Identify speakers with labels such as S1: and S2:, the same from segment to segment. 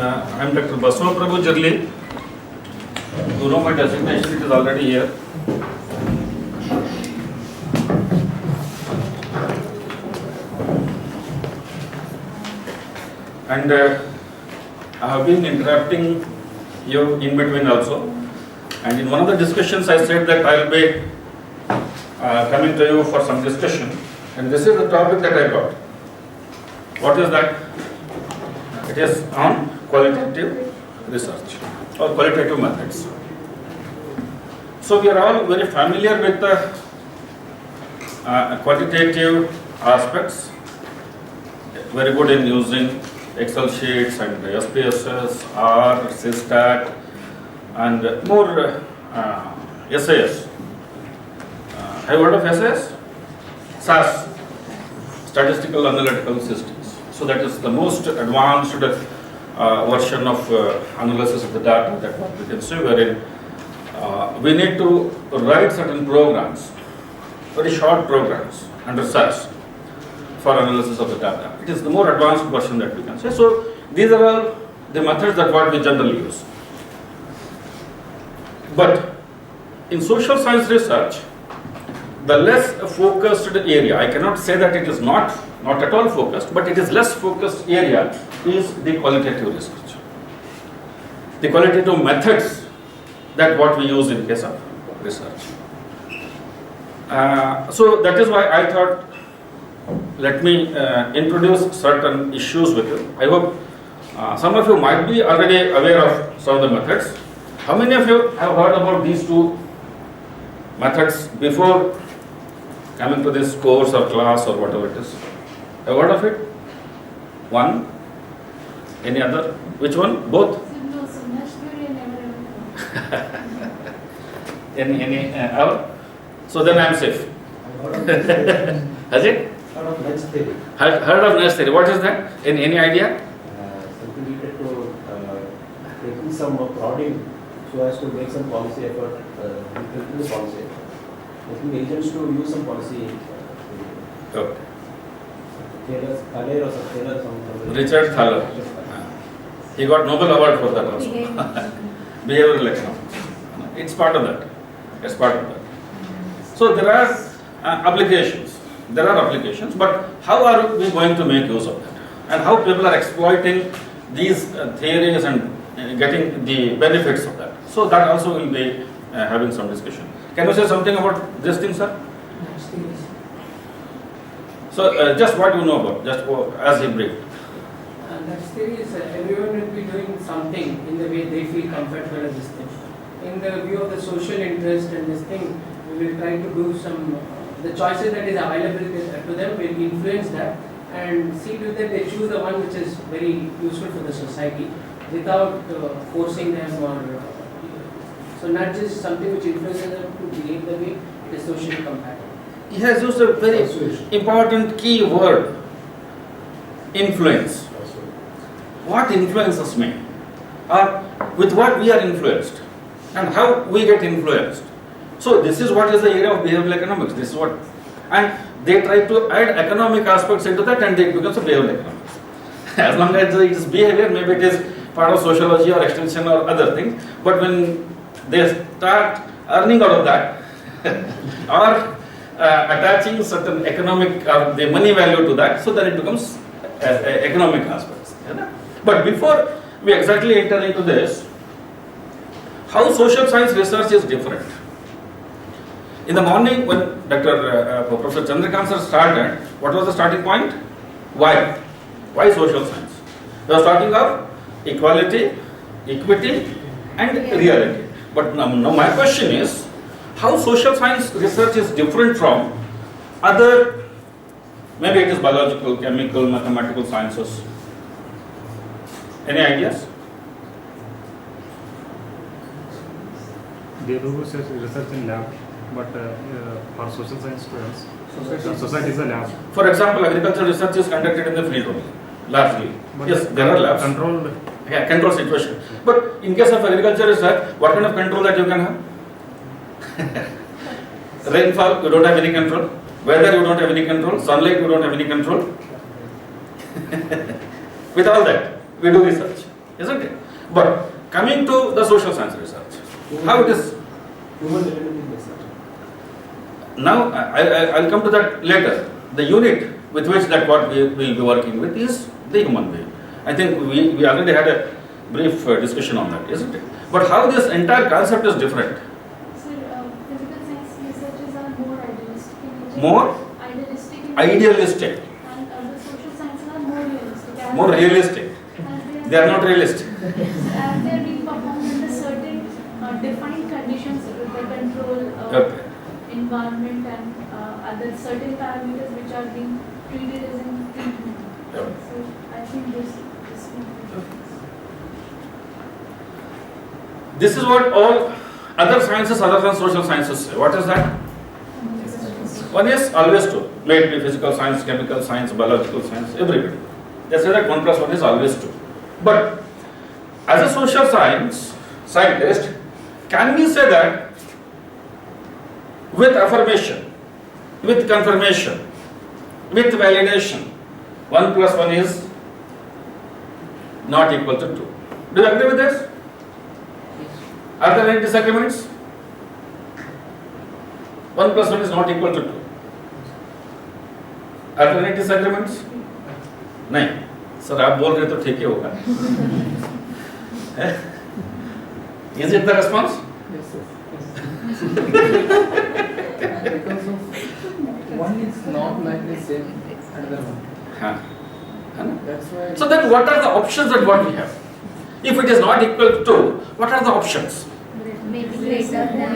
S1: I am Dr. Basavaprabhu Jirli. You know my designation, it is already here. And I have been interrupting you in between also. And in one of the discussions I said that I will be coming to you for some discussion. And this is the topic that I got. What is that? It is on qualitative research or qualitative methods. So we are all very familiar with the quantitative aspects, very good in using Excel sheets and SPSS, R, SysStat, and more SAS. Have you heard of SAS? SAS, Statistical Analytical Systems. So that is the most advanced version of analysis of the data that what we can see, wherein we need to write certain programs, very short programs under SAS for analysis of the data. It is the more advanced version that we can say. So these are all the methods that what we generally use. But in social science research, the less focused area, I cannot say that it is not at all focused, but it is less focused area is the qualitative research. The qualitative methods that what we use in case of research. So that is why I thought, let me introduce certain issues with you. I hope some of you might be already aware of some of the methods. How many of you have heard about these two methods before coming to this course or class or whatever it is? Have you heard of it? One? Any other? Which one? Both?
S2: No, so Nash theory I never
S1: Any other? So then I am safe. Has it?
S3: Heard of Nash theory.
S1: Heard of Nash theory. What is that? Any idea?
S3: Something related to taking some prodding so as to make some policy effort, implementing the policy. Making agents to use some policy.
S1: Okay.
S3: Thaler or some.
S1: Richard Thaler. He got Nobel Award for that also. Behavioral economics. It's part of that. It's part of that. So there are applications. There are applications, but how are we going to make use of that? And how people are exploiting these theories and getting the benefits of that. So that also will be having some discussion. Can you say something about this thing, sir? So just what you know about, just as a brief.
S4: Next thing is everyone will be doing something in the way they feel comfortable in this thing. In the view of the social interest and this thing, we will try to do some, the choices that is available to them will influence that and see to that they choose the one which is very useful for the society without forcing them or, so not just something which influences them to behave the way it is socially compatible.
S1: He has used a very important key word, influence. What influences me? Or with what we are influenced? And how we get influenced? So this is what is the area of behavioral economics. This is what, and they try to add economic aspects into that and it becomes a behavioral economics. As long as it is behavior, maybe it is part of sociology or extension or other things. But when they start earning out of that or attaching certain economic or the money value to that, so then it becomes economic aspects. But before we exactly enter into this, how social science research is different. In the morning when Professor Chandrakant sir started, what was the starting point? Why? Why social science? We are starting off equality, equity and reality. But now my question is, how social science research is different from other, maybe it is biological, chemical, mathematical sciences. Any ideas?
S5: They do research in lab, but for social science students, society is a lab.
S1: For example, agricultural research is conducted in the field only, largely.
S5: But
S1: yes, there are labs.
S5: Controlled.
S1: Yeah, control situation. But in case of agriculture research, what kind of control that you can have? Rainfall, you don't have any control. Weather, you don't have any control. Sunlight, you don't have any control. With all that, we do research. isn't it? But coming to the social science research, how it is
S3: Human relative research.
S1: now, I'll come to that later. The unit with which that what we will be working with is the human being. I think we already had a brief discussion on that, isn't it? But how this entire concept is different.
S2: Sir, physical science researchers are more idealistic in nature.
S1: More
S2: Idealistic in nature.
S1: idealistic,
S2: And the social sciences are more realistic. As
S1: more realistic.
S2: as
S1: They are not realistic.
S2: As they are being performed under certain defined conditions with the control,
S1: Okay.
S2: environment and other certain parameters which are being treated as in treatment.
S1: Yep.
S2: So I think this
S1: This is what all other sciences other than social sciences say. What is that? One is always two. May it be physical science, chemical science, biological science, everybody. They say that 1 plus 1 is always 2. But as a social scientist, can we say that with affirmation, with confirmation, with validation, 1 plus 1 is not equal to 2? Do you agree with this? Are there any disagreements? 1 plus 1 is not equal to 2. Are there any disagreements? नहीं sir आप बोल रहे तो ठीक ही होगा. Is it the response?
S6: Yes, yes. Because of one is not like the same another one.
S1: हाँ. है ना?
S6: That's why.
S1: So then what are the options that what we have? If it is not equal to 2, what are the options?
S7: Maybe greater than,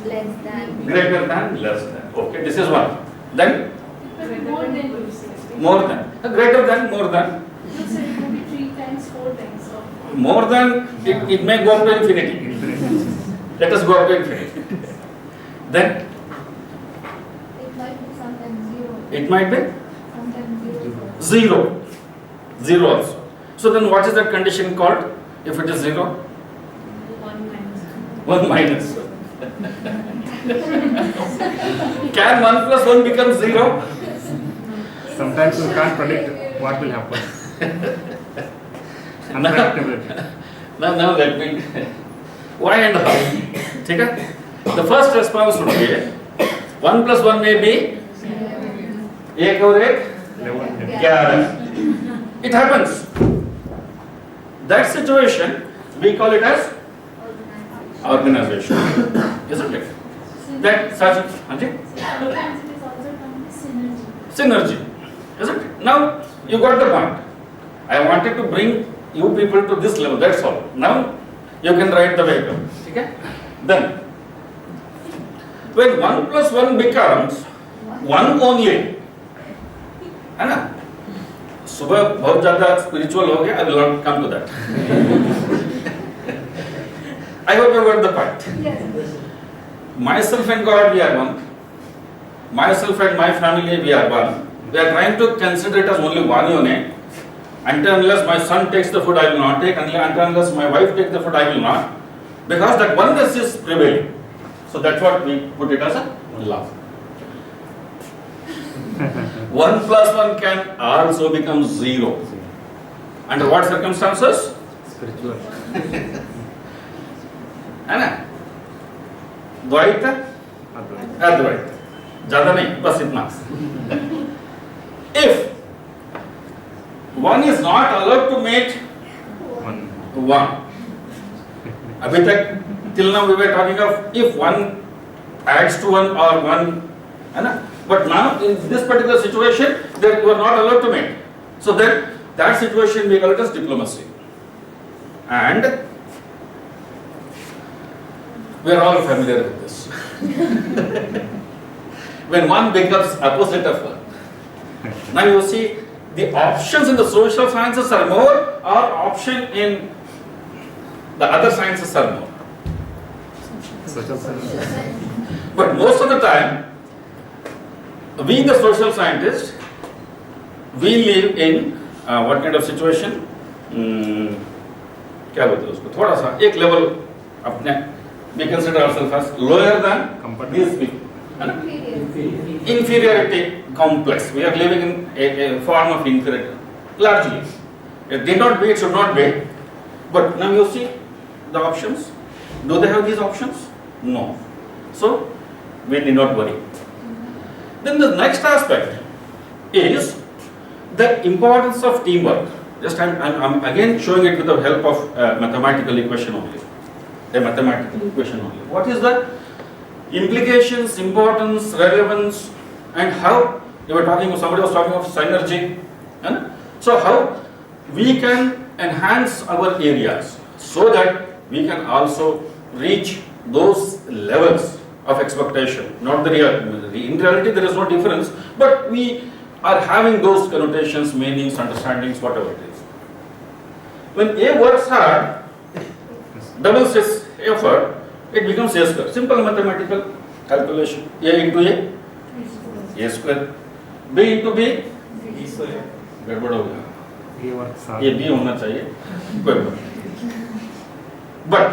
S7: less than.
S1: Greater than, less than. Okay, this is one. Then
S2: more than you say.
S1: more than. Greater than, more than.
S2: You said it could be 3 times, 4 times. So
S1: More than, it may go up to infinity. Let us go up to infinity. Then
S7: It might be sometimes zero.
S1: it might be
S7: Sometimes zero.
S1: 0. 0 also. So then what is that condition called? If it is 0? 1 minus. Can 1 plus 1 become 0?
S5: Sometimes you can't predict what will happen. Unpredictability.
S1: Now let me. Why and how? ठीक है? The first response would be 1 plus 1 may be 1 और 1 11. It happens. That situation we call it as organization, isn't it? That such
S2: sometimes it is also termed as synergy.
S1: synergy, isn't it? Now you got the point. I wanted to bring you people to this level. That's all. Now you can ride the vehicle. Okay? Then when 1 plus 1 becomes 1 only, है ना? सुबह बहुत ज़्यादा spiritual हो गया. I will not come to that. I hope you got the point.
S2: Yes.
S1: Myself and God, we are one. Myself and my family, we are one. We are trying to consider it as only one unit. Until unless my son takes the food, I will not take. Until unless my wife takes the food, I will not. Because that oneness is prevailing. So that's what we put it as a love. 1 plus 1 can also become 0. Under what circumstances?
S5: Spiritual.
S1: है ना? द्वैत अद्वैत ज्यादा नहीं बस इतना. If one is not allowed to make one, अभी तक till now we were talking of if one adds to one or one, है ना? But now in this particular situation that you are not allowed to make. So then that situation we call it as diplomacy. And we are all familiar with this. When one becomes opposite of one. Now you see the options in the social sciences are more or option in the other sciences are more.
S5: Social science.
S1: But most of the time, we the social scientists, we live in what kind of situation? क्या बोलते हैं उसको? थोड़ा सा एक level अपने we consider ourselves as lower than these people. Inferiority complex. We are living in a form of inferiority. Largely. It did not be, it should not be. But now you see the options. Do they have these options? No. So we need not worry. Then the next aspect is the importance of teamwork. Just I'm again showing it with the help of a mathematical equation only. A mathematical equation only. What is the implications, importance, relevance, and how you were talking? Somebody was talking of synergy, and so how we can enhance our areas so that we can also reach those levels of expectation. Not the real. In reality, there is no difference, but we are having those connotations, meanings, understandings, whatever it is. When A works hard, doubles its effort, it becomes A square. Simple mathematical calculation. A into A square. B into B, गड़बड़ हो गया.
S5: ये work साथ
S1: ये B होना चाहिए. But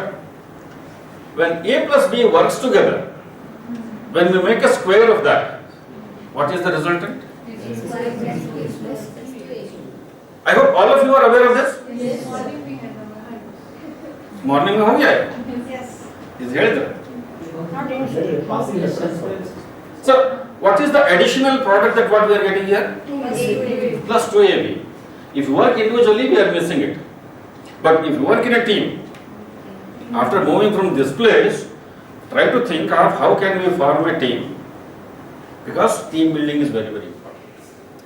S1: when A plus B works together, when we make a square of that, what is the resultant? I hope all of you are aware of this. Morning में हो गया है? Is here? So, what is the additional product that what we are getting here? Plus 2AB. If you work individually, we are missing it. But if you work in a team, after moving from this place, try to think of how can we form a team. Because team building is very, very important.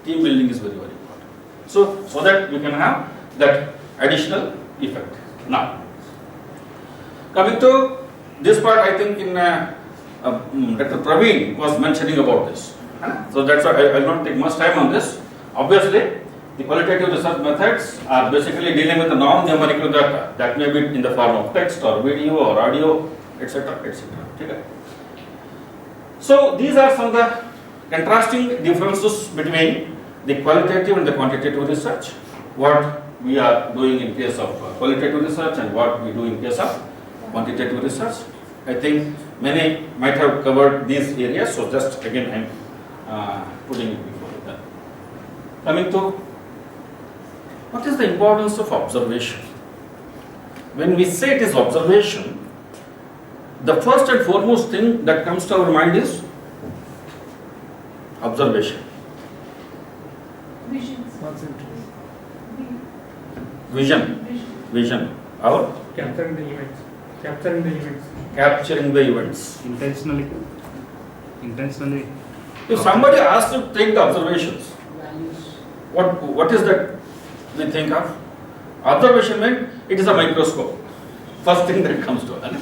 S1: Team building is very, very important. So that we can have that additional effect. Now, coming to this part, I think in Dr. Praveen was mentioning about this. So that's why I will not take much time on this. Obviously, the qualitative research methods are basically dealing with the non-numerical data that may be in the form of text or video or audio, etc., etc. Okay. So these are some of the contrasting differences between the qualitative and the quantitative research. What we are doing in case of qualitative research and what we do in case of quantitative research. I think many might have covered these areas, so just again I'm putting it before them. Coming to what is the importance of observation? When we say it is observation, the first and foremost thing that comes to our mind is observation. Vision. Our
S5: capturing the events.
S1: Capturing the events.
S5: Intentionally.
S1: If somebody asks you to take the observations,
S4: Values.
S1: what is that we think of? Observation means it is a microscope. First thing that comes to us.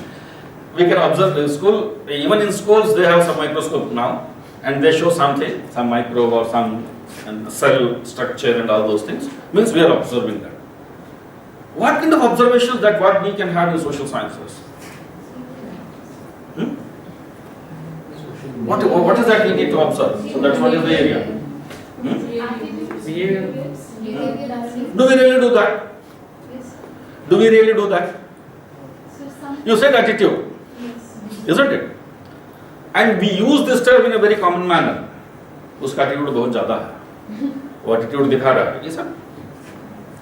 S1: We can observe in school, even in schools they have some microscope now, and they show something, some microbe or some cell structure and all those things. Means we are observing that. What kind of observations that what we can have in social sciences? What is that we need to observe? So that's what is the area. Do we really do that? Do we really do that? You said attitude, isn't it? And we use this term in a very common manner. उसका attitude बहुत ज़्यादा है. वो attitude दिखा रहा है, ये सब.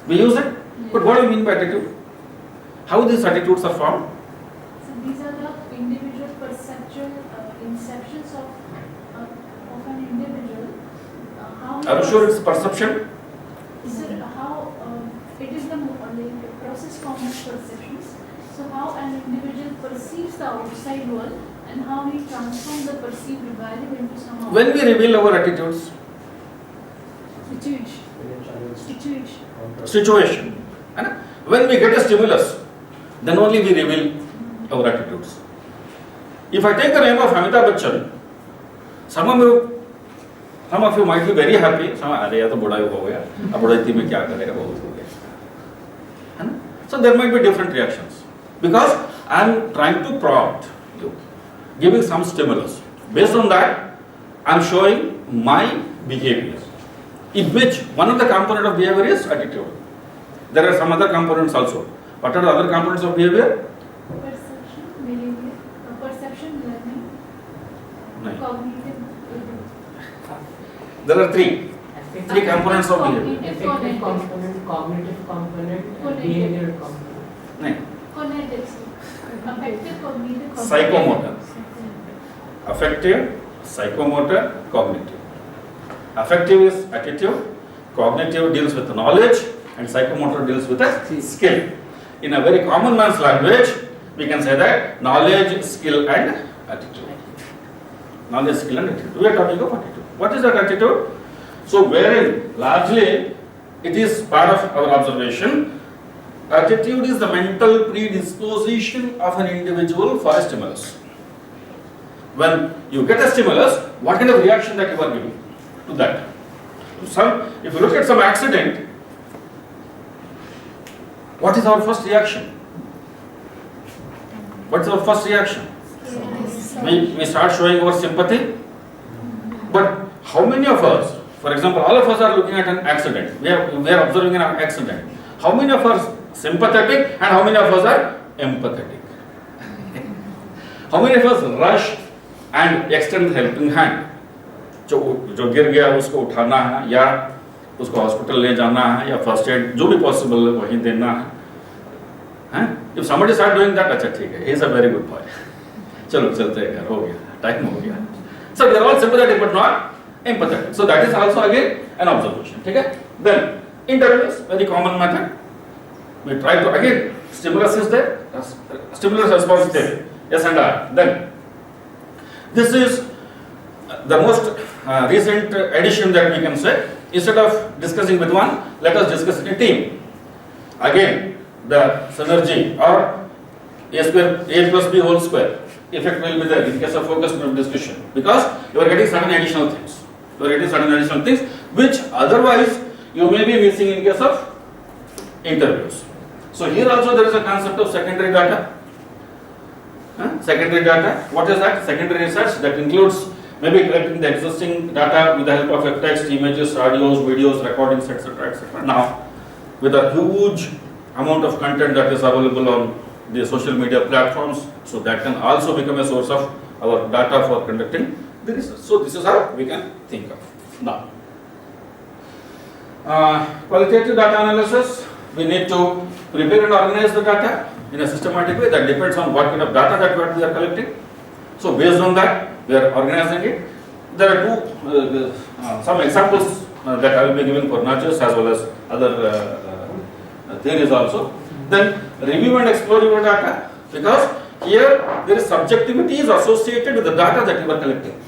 S1: We use it. But what do you mean by attitude? How these attitudes are formed?
S2: So these are the individual perceptual inceptions of an individual. How
S1: Are you sure it's perception?
S2: Sir, how it is the process form of perceptions. So how an individual perceives the outside world and how he transforms the perceived value into some.
S1: When we reveal our attitudes, situation. When we get a stimulus, then only we reveal our attitudes. If I take the name of Amitabh Bachchan, some of you might be very happy. Some अरे यार तो बड़ा हो गया, अब बड़ाई में क्या करेगा बहुत हो गया. So there might be different reactions because I am trying to prompt you, giving some stimulus. Based on that, I am showing my behavior, in which one of the component of behavior is attitude. There are some other components also. What are the other components of behavior?
S2: Perception, learning, cognitive.
S1: There are three components of behavior.
S4: Affective component, cognitive component, and behavioral component.
S1: नहीं,
S2: Cognitive, affective, cognitive,
S1: Psychomotor. Affective, psychomotor, cognitive. Affective is attitude, cognitive deals with knowledge, and psychomotor deals with a skill. In a very common man's language, we can say that knowledge, skill, and attitude. Knowledge, skill, and attitude. We are talking of attitude. What is that attitude? So, wherein largely it is part of our observation, attitude is the mental predisposition of an individual for a stimulus. When you get a stimulus, what kind of reaction that you are giving to that? If you look at some accident, what is our first reaction? What is our first reaction? We start showing our sympathy. But how many of us, for example, all of us are looking at an accident. We are observing an accident. How many of us are sympathetic and how many of us are empathetic? How many of us rush and extend helping hand? जो गिर गया उसको उठाना है या उसको hospital ले जाना है या फर्स्ट एड जो भी पॉसिबल है वहीं देना है. If somebody start doing that, अच्छा ठीक है, he is a very good boy. चलो चलते हैं घर, हो गया, टाइम हो गया. So they are all sympathetic but not empathetic. So that is also again an observation. ठीक है? Then interviews, very common method. We try to again stimulus is there, stimulus response is there. Yes and R. Then this is the most recent addition that we can say. Instead of discussing with one, let us discuss in a team. Again, the synergy or A plus B whole square effect will be there in case of focus group discussion, because you are getting certain additional things. You are getting certain additional things which otherwise you may be missing in case of interviews. So here also there is a concept of secondary data. Secondary data. What is that? Secondary research that includes maybe collecting the existing data with the help of a text, images, audios, videos, recordings, etc., etc. Now, with a huge amount of content that is available on the social media platforms, so that can also become a source of our data for conducting the research. So this is how we can think of. Now, qualitative data analysis, we need to prepare and organize the data in a systematic way. That depends on what kind of data that we are collecting. So based on that, we are organizing it. There are some examples that I will be giving for nudges as well as other theories also. Then review and explore your data, because here there is subjectivity is associated with the data that you are collecting.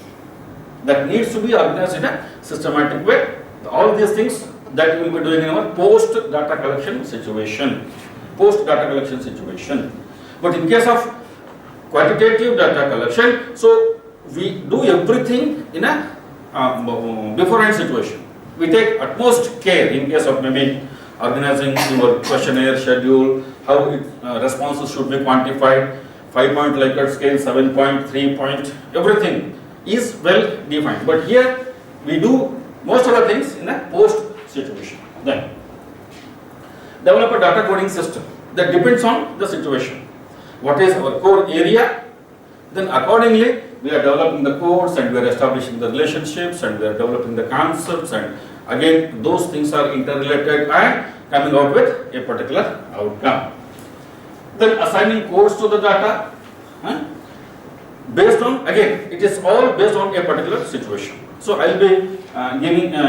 S1: That needs to be organized in a systematic way. All these things that we will be doing in our post data collection situation. But in case of quantitative data collection, so we do everything in a beforehand situation. We take utmost care in case of maybe organizing your questionnaire schedule, how responses should be quantified, 5-point Likert scale, 7-point, 3-point, everything is well defined. But here we do most of the things in a post situation. Then develop a data coding system that depends on the situation. What is our core area? Then accordingly we are developing the codes and we are establishing the relationships and we are developing the concepts, and again those things are interrelated and coming out with a particular outcome. Then assigning codes to the data based on, again it is all based on a particular situation. So I will be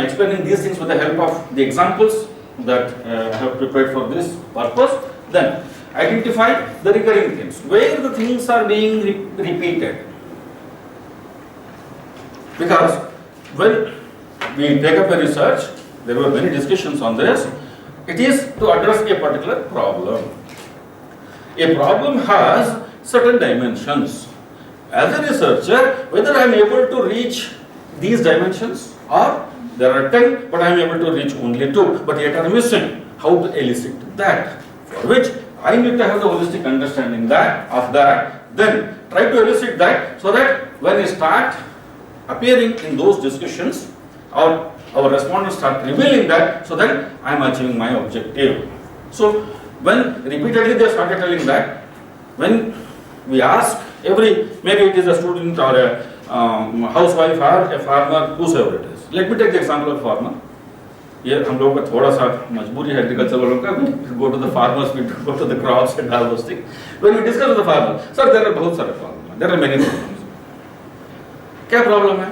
S1: explaining these things with the help of the examples that I have prepared for this purpose. Then identify the recurring themes, where the things are being repeated. Because when we take up a research, there were many discussions on this, it is to address a particular problem. A problem has certain dimensions. As a researcher, whether I am able to reach these dimensions, or there are 10 but I am able to reach only 2, but yet I am missing, how to elicit that, for which I need to have the holistic understanding of that, then try to elicit that, so that when we start appearing in those discussions, our respondents start revealing that, so that I am achieving my objective. So when repeatedly they started telling that, when we ask maybe it is a student or a housewife or a farmer, whosoever it is. Let me take the example of farmer. ये हम लोगों का थोड़ा सा मजबूरी है agriculture वालों का, go to the farmers, we go to the crops and all those things. When we discuss with the farmer, sir there are बहुत सारे problem, there are many problems. क्या प्रॉब्लम है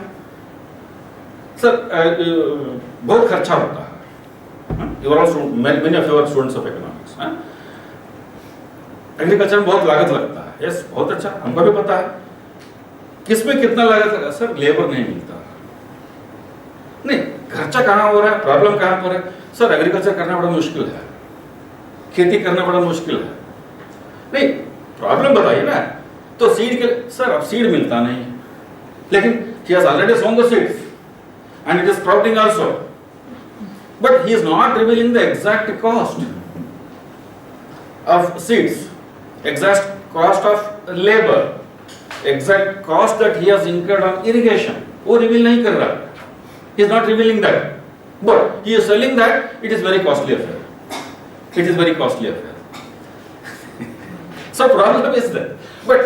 S1: सर? बहुत खर्चा होता है. You are also many of you are students of economics. Agriculture में बहुत लागत लगता है. यस, बहुत अच्छा, हमको भी पता है. किसमें कितना लागत लगा सर? लेबर नहीं मिलता. नहीं, खर्चा कहाँ हो रहा है, प्रॉब्लम कहाँ पर है सर? एग्रीकल्चर करना बड़ा मुश्किल है, खेती करना बड़ा मुश्किल है. नहीं, प्रॉब्लम बताइए ना. तो सीड के सर अब सीड मिलता नहीं, लेकिन he has already sown the seeds and it is sprouting also, but he is not revealing the exact cost of seeds, exact cost of labor, exact cost that he has incurred on irrigation. वो reveal नहीं कर रहा. He is not revealing that, but he is telling that it is very costly affair. It is very costly affair. So problem is that. But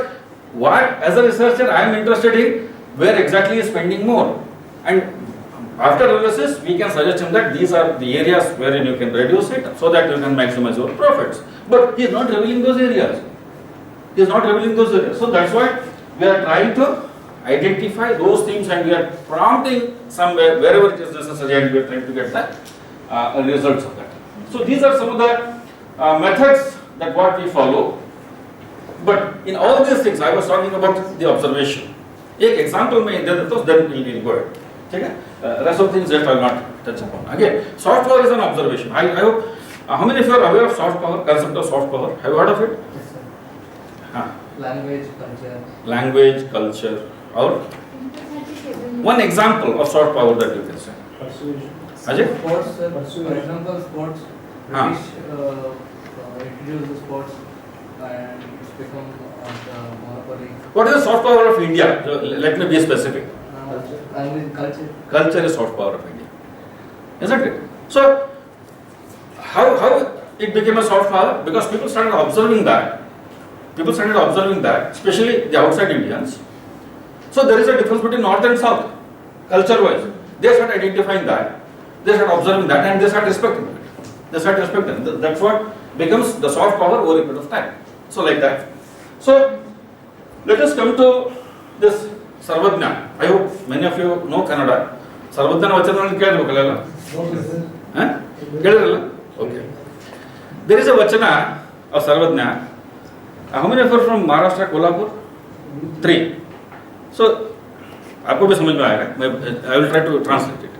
S1: what, as a researcher, I am interested in where exactly is spending more, and after analysis we can suggest him that these are the areas wherein you can reduce it so that you can maximize your profits. But he is not revealing those areas. He is not revealing those areas. So that's why we are trying to identify those things and we are prompting somewhere wherever it is necessary, and we are trying to get the results of that. So these are some of the methods that what we follow. But in all these things I was talking about the observation. एक example मैं दे देता हूँ, then we will go ahead. ठीक है? Rest of things that I will not touch upon. Again, soft power is an observation. I hope how many of you are aware of soft power, concept of soft power? Have you heard of it?
S6: Yes, sir.
S1: हाँ.
S6: Language, culture.
S1: Language, culture, or one example of soft power that you can say.
S3: Persuasion.
S1: Ajay?
S6: Sports, sir.
S3: Persuasion.
S6: For example, sports.
S1: हाँ.
S6: British introduced the sports and it's become the monopoly.
S1: What is the soft power of India? Let me be specific.
S6: Language, culture.
S1: Culture is soft power of India, isn't it? So how it became a soft power? Because people started observing that. People started observing that, especially the outside Indians. So there is a difference between North and South, culture-wise. They start identifying that, they start observing that, and they start respecting it. They start respecting it. That's what becomes the soft power over a period of time. So like that. So let us come to this Sarvajna. I hope many of you know Kannada. Sarvajna vachana ಕೇಳಿರಬೇಕಲ್ಲ? ಕೇಳಿರಲ್ಲ? Okay. There is a vachana of Sarvajna. How many of you are from Maharashtra, Kolhapur? 3. So आपको भी समझ में आएगा. I will try to translate it.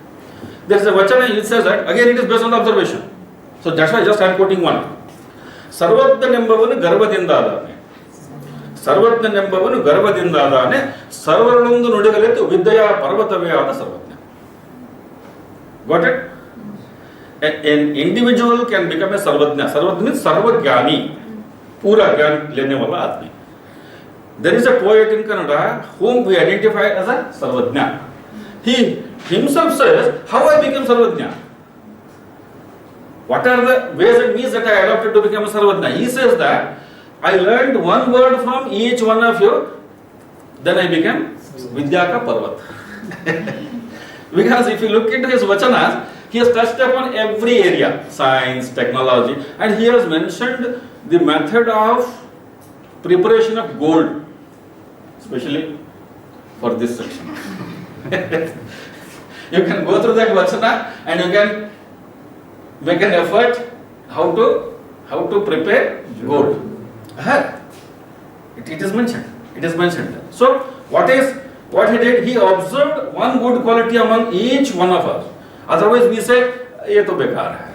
S1: There is a vachana, it says that, again it is based on observation. So that's why just I am quoting one. ಸರ್ವಜ್ಞನೆಂಬವನು ಗರ್ವದಿಂದಾದಾನೆ, ಸರ್ವಜ್ಞನೆಂಬವನು ಗರ್ವದಿಂದಾದಾನೆ, ಸರ್ವರನೊಂದು ನುಡಿಗಲೆತ್ತು ವಿದ್ಯೆಯ ಪರ್ವತವೇ ಆದ ಸರ್ವಜ್ಞ. Got it? An individual can become a sarvajna. Sarvajna means sarvajnani, पूरा ज्ञान लेने वाला आदमी. There is a poet in Kannada whom we identify as a sarvajna. He himself says, how I became sarvajna? What are the ways and means that I adopted to become a sarvajna? He says that I learned one word from each one of you, then I became Vidyaka Parvat. Because if you look into his vachanas, he has touched upon every area, science, technology, and he has mentioned the method of preparation of gold, especially for this section. You can go through that vachana and you can make an effort how to prepare gold. It is mentioned. It is mentioned. So what he did? He observed one good quality among each one of us. Otherwise we say ये तो बेकार है.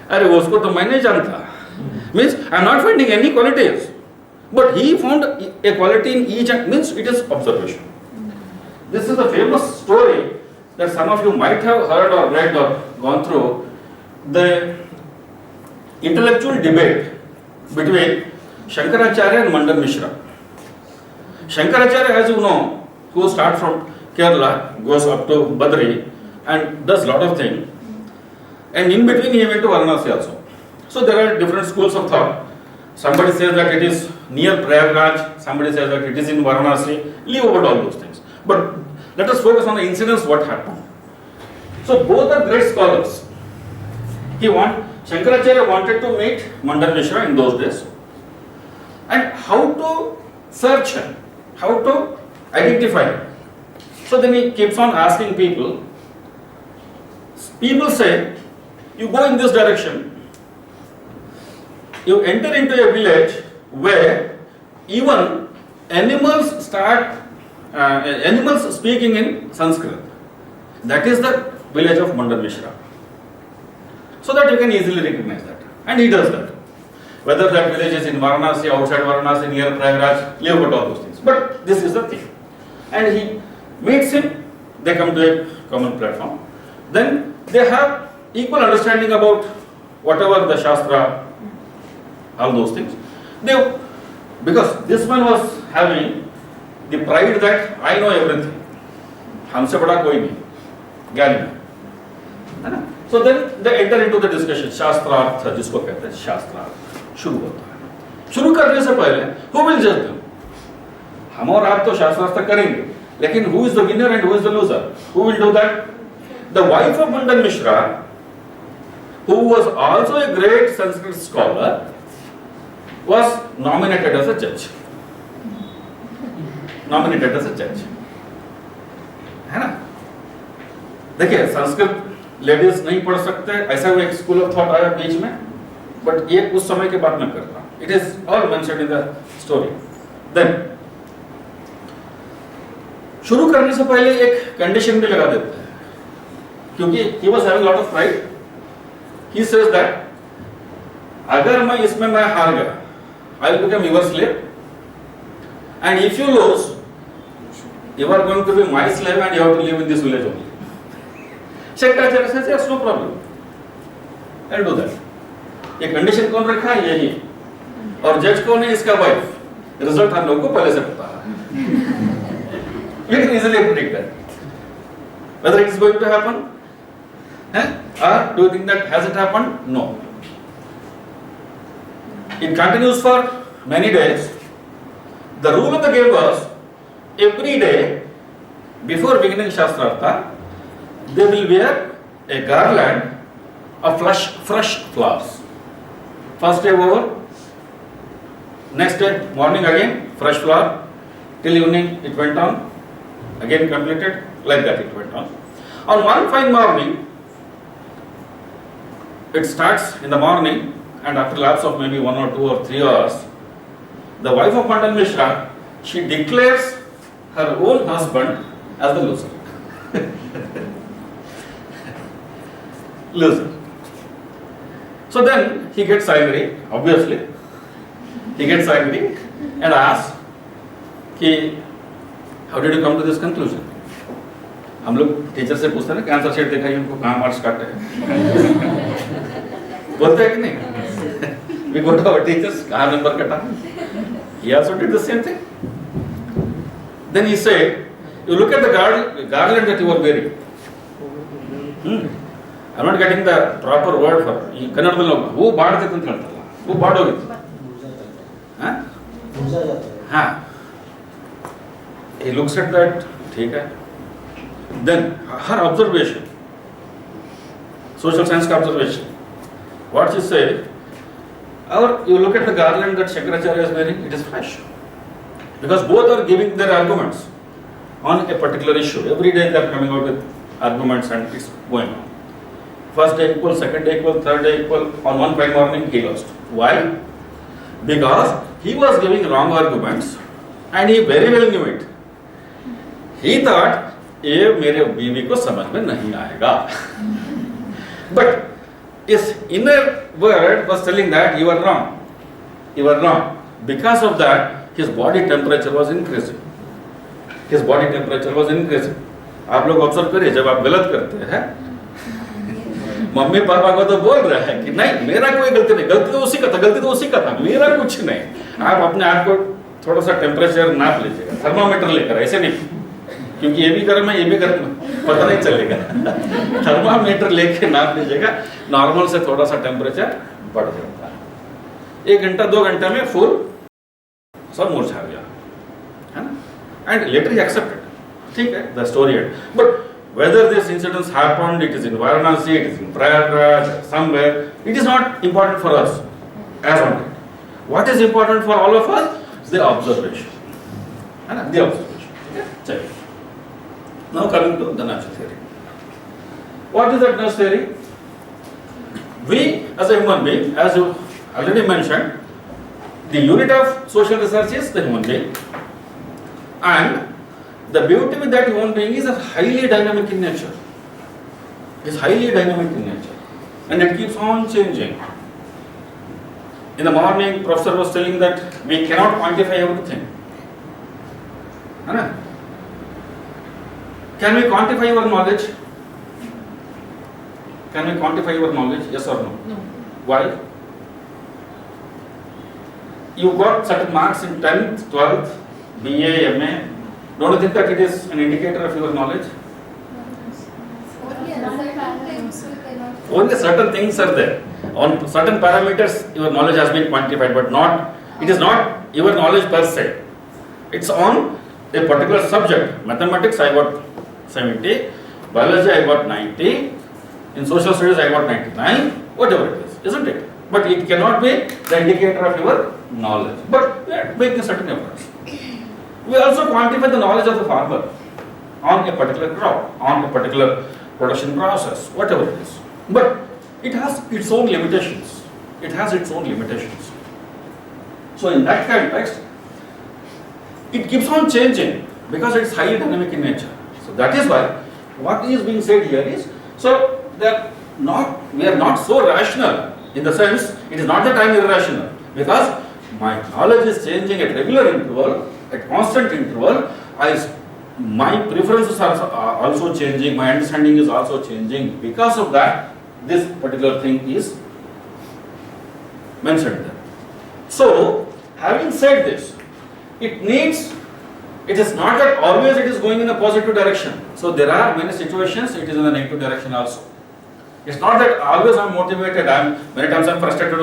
S1: अरे उसको तो मैं नहीं जानता. Means I am not finding any qualities, but he found a quality in each. Means it is observation. This is a famous story that some of you might have heard or read or gone through. The intellectual debate between Shankaracharya and Mandan Mishra. Shankaracharya, as you know, who starts from Kerala, goes up to Badri and does lot of things. And in between he went to Varanasi also. So there are different schools of thought. Somebody says that it is near Prayagraj, somebody says that it is in Varanasi. Leave over all those things. But let us focus on the incidents what happened. So both are great scholars. Shankaracharya wanted to meet Mandan Mishra in those days, and how to search him, how to identify him. So then he keeps on asking people. People say, you go in this direction, you enter into a village where even animals speaking in Sanskrit. That is the village of Mandan Mishra. So that you can easily recognize that. And he does that. Whether that village is in Varanasi, outside Varanasi, near Prayagraj, leave out all those things. But this is the thing. And he meets him, they come to a common platform. Then they have equal understanding about whatever the Shastra, all those things. Because this one was having the pride that I know everything. हमसे बड़ा कोई नहीं, ज्ञानी है ना? So then they enter into the discussion. शास्त्रार्थ जिसको कहते हैं शास्त्रार्थ शुरू होता है. शुरू करने से पहले who will judge them? हम और आप तो शास्त्रार्थ करेंगे, लेकिन who is the winner and who is the loser? Who will do that? The wife of Mandan Mishra, who was also a great Sanskrit scholar, was nominated as a judge. Nominated as a judge. है ना? देखिए Sanskrit ladies नहीं पढ़ सकते, ऐसा वो एक school of thought आया बीच में, बट ये उस समय के बाद में कर रहा. It is all mentioned in the story. Then शुरू करने से पहले एक कंडीशन भी लगा देते हैं, क्योंकि he was having a lot of pride. He says that अगर मैं इसमें मैं हार गया, I will become your slave, and if you lose, you are going to be my slave and you have to live in this village only. Shankaracharya says yes, no problem, I'll do that. ये condition कौन रखा है? यही. और जज कौन है? इसका वाइफ. रिजल्ट हम लोगों को पहले से पता है. We can easily predict that. Whether it is going to happen, or do you think that has it happened? No. It continues for many days. The rule of the game was every day before beginning Shastrartha, they will wear a garland of fresh flowers. First day over, next day morning again fresh flower, till evening it went on, again completed, like that it went on. On one fine morning, it starts in the morning, and after lapse of maybe 1 or 2 or 3 hours, the wife of Mandan Mishra, she declares her own husband as the loser. Loser. So then he gets angry, obviously. He gets angry and asks, how did you come to this conclusion? हम लोग teacher से पूछते हैं ना, answer sheet दिखाइए उनको, कहाँ marks काटे हैं. बोलते हैं कि नहीं? We go to our teachers, कहाँ नंबर कटा? He also did the same thing. Then he said, you look at the garland that you are wearing. I'm not getting the proper word for it. ಕನ್ನಡದಲ್ಲಿ ಹೂ ಬಾಡ್ತೈತೆ ಅಂತ ಹೇಳ್ತಾರಲ್ಲ, ಹೂ ಬಾಡೋಗಿತ್ತು. हाँ. He looks at that, ठीक है. Then her observation, social science observation, what she said, or you look at the garland that Shankaracharya is wearing, it is fresh. Because both are giving their arguments on a particular issue. Every day they are coming out with arguments and it's going on. First day equal, second day equal, third day equal. On one fine morning he lost. Why? Because he was giving wrong arguments and he very well knew it. He thought, ये मेरे बीवी को समझ में नहीं आएगा. But his inner word was telling that you are wrong. You are wrong. Because of that, his body temperature was increasing. His body temperature was increasing. आप लोग ऑब्जर्व करिए, जब आप गलत करते हैं, मम्मी पापा को तो बोल रहा है कि नहीं मेरा कोई गलती नहीं, गलती तो उसी का था, मेरा कुछ नहीं. आप अपने आप को थोड़ा सा टेम्परेचर नाप लीजिएगा, थर्मामीटर लेकर, ऐसे नहीं, क्योंकि ये भी गर्म है, ये भी गर्म है, पता नहीं चलेगा. थर्मामीटर लेके नाप लीजिएगा, नॉर्मल से थोड़ा सा टेम्परेचर बढ़ जाता है. 1 घंटा 2 घंटा में फुल सब मुरझा गया, है ना. And later he accepted. ठीक है, the story and. But Whether this incident happened, it is in Varanasi, it is in Prayagraj, somewhere, it is not important for us as on date. What is important for all of us? The observation. The observation. Okay? Check. Now coming to the nudge theory. What is that nudge theory? We as a human being, as you already mentioned, the unit of social research is the human being, and the beauty with that human being is highly dynamic in nature. It's highly dynamic in nature, and it keeps on changing. In the morning, professor was telling that we cannot quantify everything. Can we quantify your knowledge? Can we quantify your knowledge? Yes or no?
S2: No.
S1: Why? You got certain marks in 10th, 12th, BA, MA. Don't you think that it is an indicator of your knowledge? Only certain things are there. On certain parameters, your knowledge has been quantified, but not. It is not your knowledge per se. It's on a particular subject. Mathematics, I got 70. Biology, I got 90. In social studies, I got 99. Whatever it is, isn't it? But it cannot be the indicator of your knowledge. But we are making certain efforts. We also quantify the knowledge of the farmer on a particular crop, on a particular production process, whatever it is. But it has its own limitations. It has its own limitations. So in that context, it keeps on changing because it's highly dynamic in nature. So that is why what is being said here is, so that we are not so rational in the sense, it is not that I am irrational, because my knowledge is changing at regular interval, at constant interval. My preferences are also changing, my understanding is also changing. Because of that, this particular thing is mentioned there. So, having said this, it is not that always it is going in a positive direction. So, there are many situations it is in the negative direction also. It's not that always I am motivated, many times I am frustrated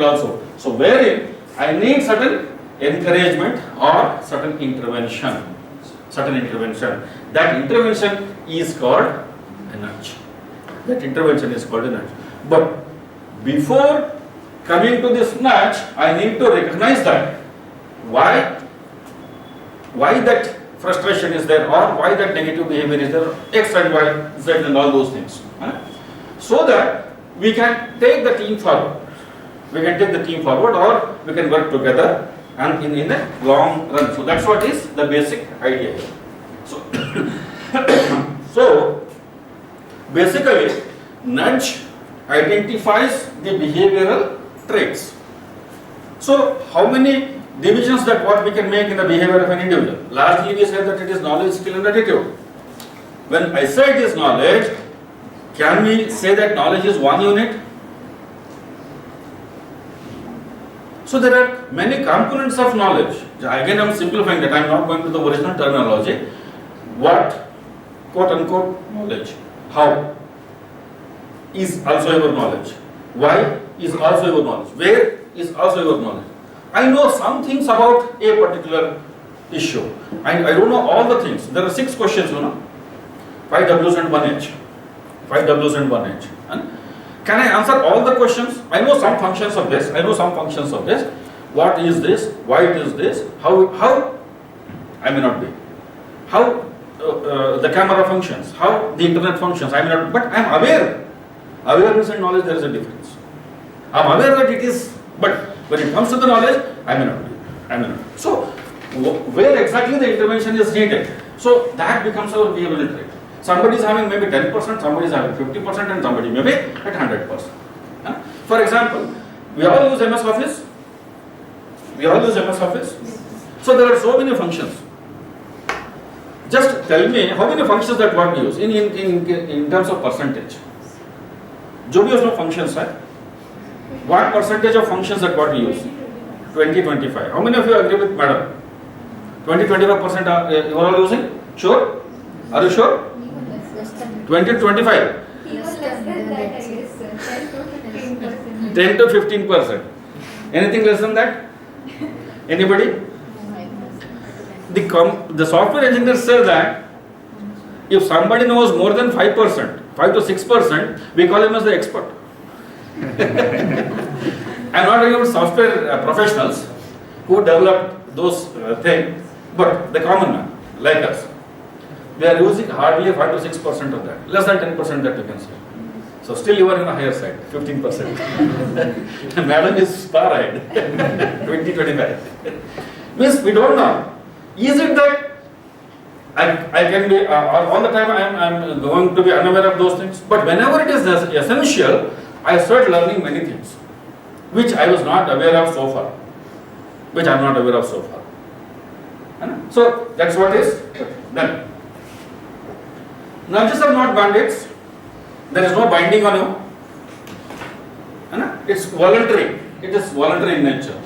S1: also. So, wherein I need certain encouragement or certain intervention. That intervention is called a nudge. But before coming to this nudge, I need to recognize that why that frustration is there, or why that negative behavior is there, X and Y, Z and all those things. So that we can take the team forward. Or we can work together and in the long run. So that's what is the basic idea here. So basically, nudge identifies the behavioral traits. So how many divisions that what we can make in the behavior of an individual? Largely we said that it is knowledge, skill and attitude. When I say it is knowledge, can we say that knowledge is one unit? So there are many components of knowledge. Again, I am simplifying that. I am not going to the original terminology. What, quote unquote, knowledge? How is also your knowledge. Why is also your knowledge. Where is also your knowledge. I know some things about a particular issue. I don't know all the things. There are 6 questions, 5 W's and 1 H. Can I answer all the questions? I know some functions of this. What is this? Why it is this? How? I may not be. How the camera functions? How the internet functions? I may not. But I am aware. Awareness and knowledge, there is a difference. I am aware that it is. But when it comes to the knowledge, I may not be. So where exactly the intervention is needed? So that becomes our behavioral trait. Somebody is having maybe 10%, somebody is having 50%, and somebody may be at 100%. For example, we all use MS Office. So there are so many functions. Just tell me how many functions that what we use in terms of percentage. जो भी उसमें functions है, what percentage of functions that what we use? 20-25. How many of you agree with madam? 20-25% you are all using? Sure? Are you sure? 20-25. 10-15%. Anything less than that? Anybody? The software engineers say that If somebody knows more than 5%, 5 to 6%, we call him as the expert. I'm not talking about software professionals who developed those things, but the common man, like us. We are using hardly 5 to 6% of that, less than 10% that you can say. So still you are in the higher side, 15%. Madam is far ahead, 20, 25. Means we don't know. Is it that I can be, all the time I'm going to be unaware of those things? But whenever it is essential, I start learning many things, which I was not aware of so far. So that's what is done. Nudges are not bandits. There is no binding on you. It's voluntary. It is voluntary in nature.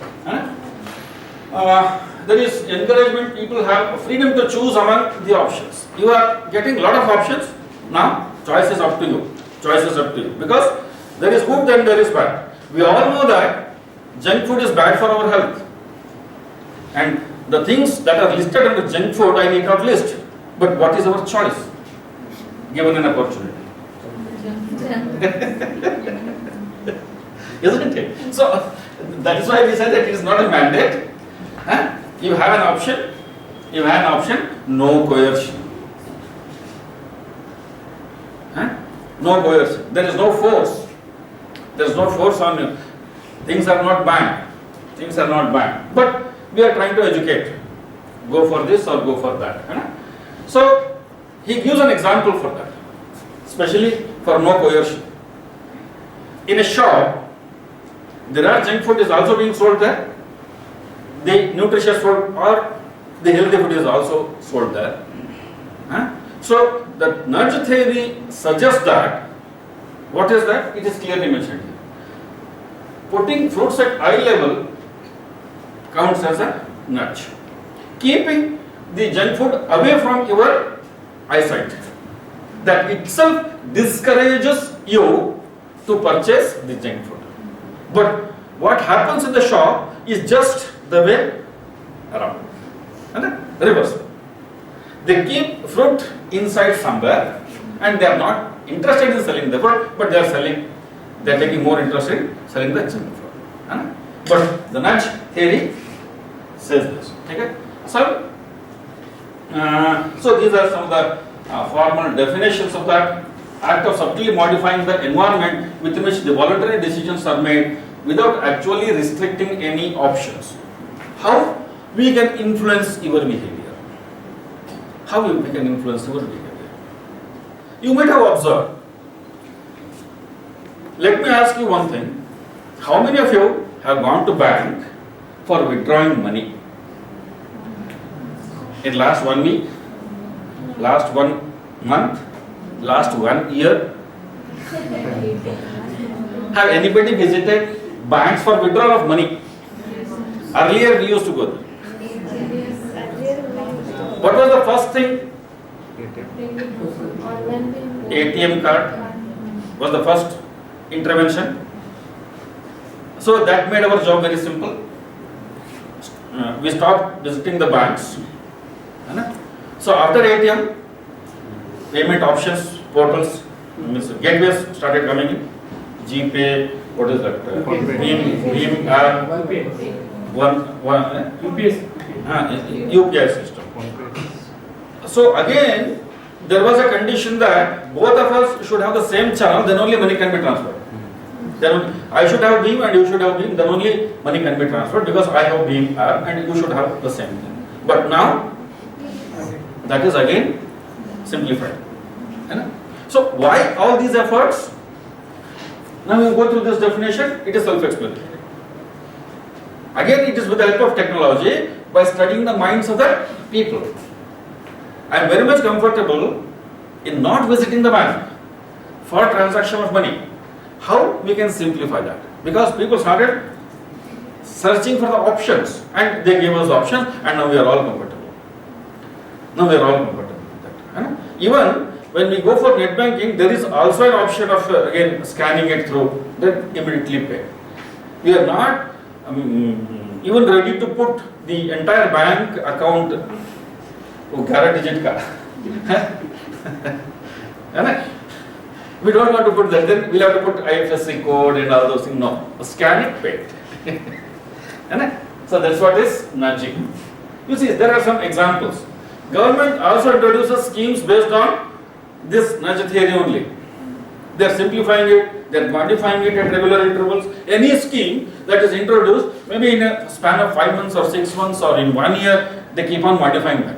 S1: There is encouragement. People have freedom to choose among the options. You are getting a lot of options. Now, choice is up to you. Because there is good and there is bad. We all know that junk food is bad for our health. And the things that are listed under junk food, I need not list. But what is our choice? Given an opportunity. Isn't it? So, that is why we say that it is not a mandate. You have an option, no coercion. No coercion. There is no force. There is no force on you. Things are not banned. But we are trying to educate. Go for this or go for that. So, he gives an example for that. Especially for no coercion. In a shop, there are junk food is also being sold there. The nutritious food or the healthy food is also sold there. So the nudge theory suggests that, what is that? It is clearly mentioned here. Putting fruits at eye level counts as a nudge. Keeping the junk food away from your eyesight, that itself discourages you to purchase the junk food. But what happens in the shop is just the way around. And then reverse. They keep fruit inside somewhere and they are not interested in selling the fruit, but they are taking more interest in selling the junk fruit. But the nudge theory says this. Okay? So these are some of the formal definitions of that. Act of subtly modifying the environment with which the voluntary decisions are made without actually restricting any options. How we can influence your behavior? You might have observed. Let me ask you one thing. How many of you have gone to bank for withdrawing money? In last 1 week? Last 1 month? Last 1 year? Have anybody visited banks for withdrawal of money? Earlier we used to go there. What was the first thing? ATM card was the first intervention. So that made our job very simple. We stopped visiting the banks. So after ATM, payment options, portals, gateways started coming in. GPay, what is that? Beam app, UPI system. So again, there was a condition that both of us should have the same channel, then only money can be transferred. Then I should have Beam and you should have Beam, then only money can be transferred, because I have Beam app and you should have the same thing. But now, that is again simplified. So why all these efforts? Now we go through this definition, it is self-explanatory. Again, it is with the help of technology, by studying the minds of the people. I am very much comfortable in not visiting the bank for transaction of money. How we can simplify that? Because people started searching for the options and they gave us the options, and now we are all comfortable. With that. Even when we go for net banking, there is also an option of again scanning it through, then immediately pay. We are not even ready to put the entire bank account 11 digit ka Right? We don't want to put that, then we'll have to put IFSC code and all those things. No, scan it, pay it. Right? So that's what is nudging. You see, there are some examples. Government also introduces schemes based on this nudge theory only. They are simplifying it, they are modifying it at regular intervals. Any scheme that is introduced, maybe in a span of 5 months or 6 months or in 1 year, they keep on modifying that.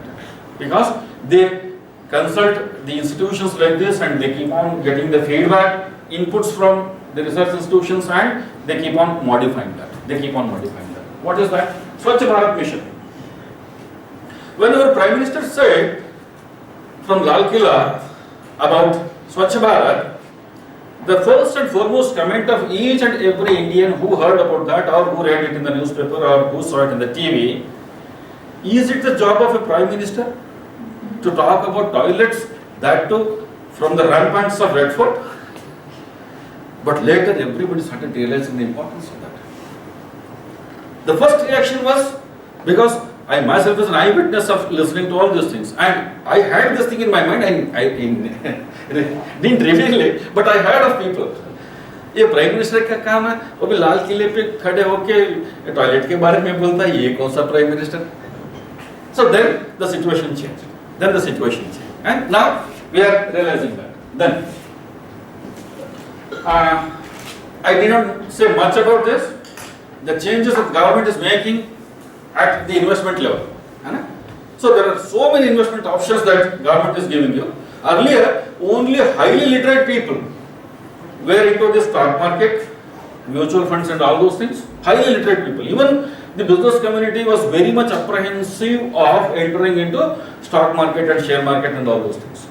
S1: Because they consult the institutions like this and they keep on getting the feedback, inputs from the research institutions, and they keep on modifying that. What is that? Swachh Bharat Mission. When our Prime Minister said from Lal Killa about Swachh Bharat, the first and foremost comment of each and every Indian who heard about that or who read it in the newspaper or who saw it in the TV, is it the job of a Prime Minister to talk about toilets, that too from the ramparts of Red Fort? But later everybody started realizing the importance of that. The first reaction was, because I myself was an eyewitness of listening to all these things, and I had this thing in my mind, and I didn't reveal it, but I heard of people. ये prime minister का काम है, वो भी लाल किले पे खड़े होके टॉयलेट के बारे में बोलता है, ये कौन सा prime minister? So then the situation changed. And now we are realizing that. Then I did not say much about this. The changes that government is making at the investment level. So there are so many investment options that government is giving you. Earlier, only highly literate people were into the stock market, mutual funds and all those things. Highly literate people. Even the business community was very much apprehensive of entering into stock market and share market and all those things.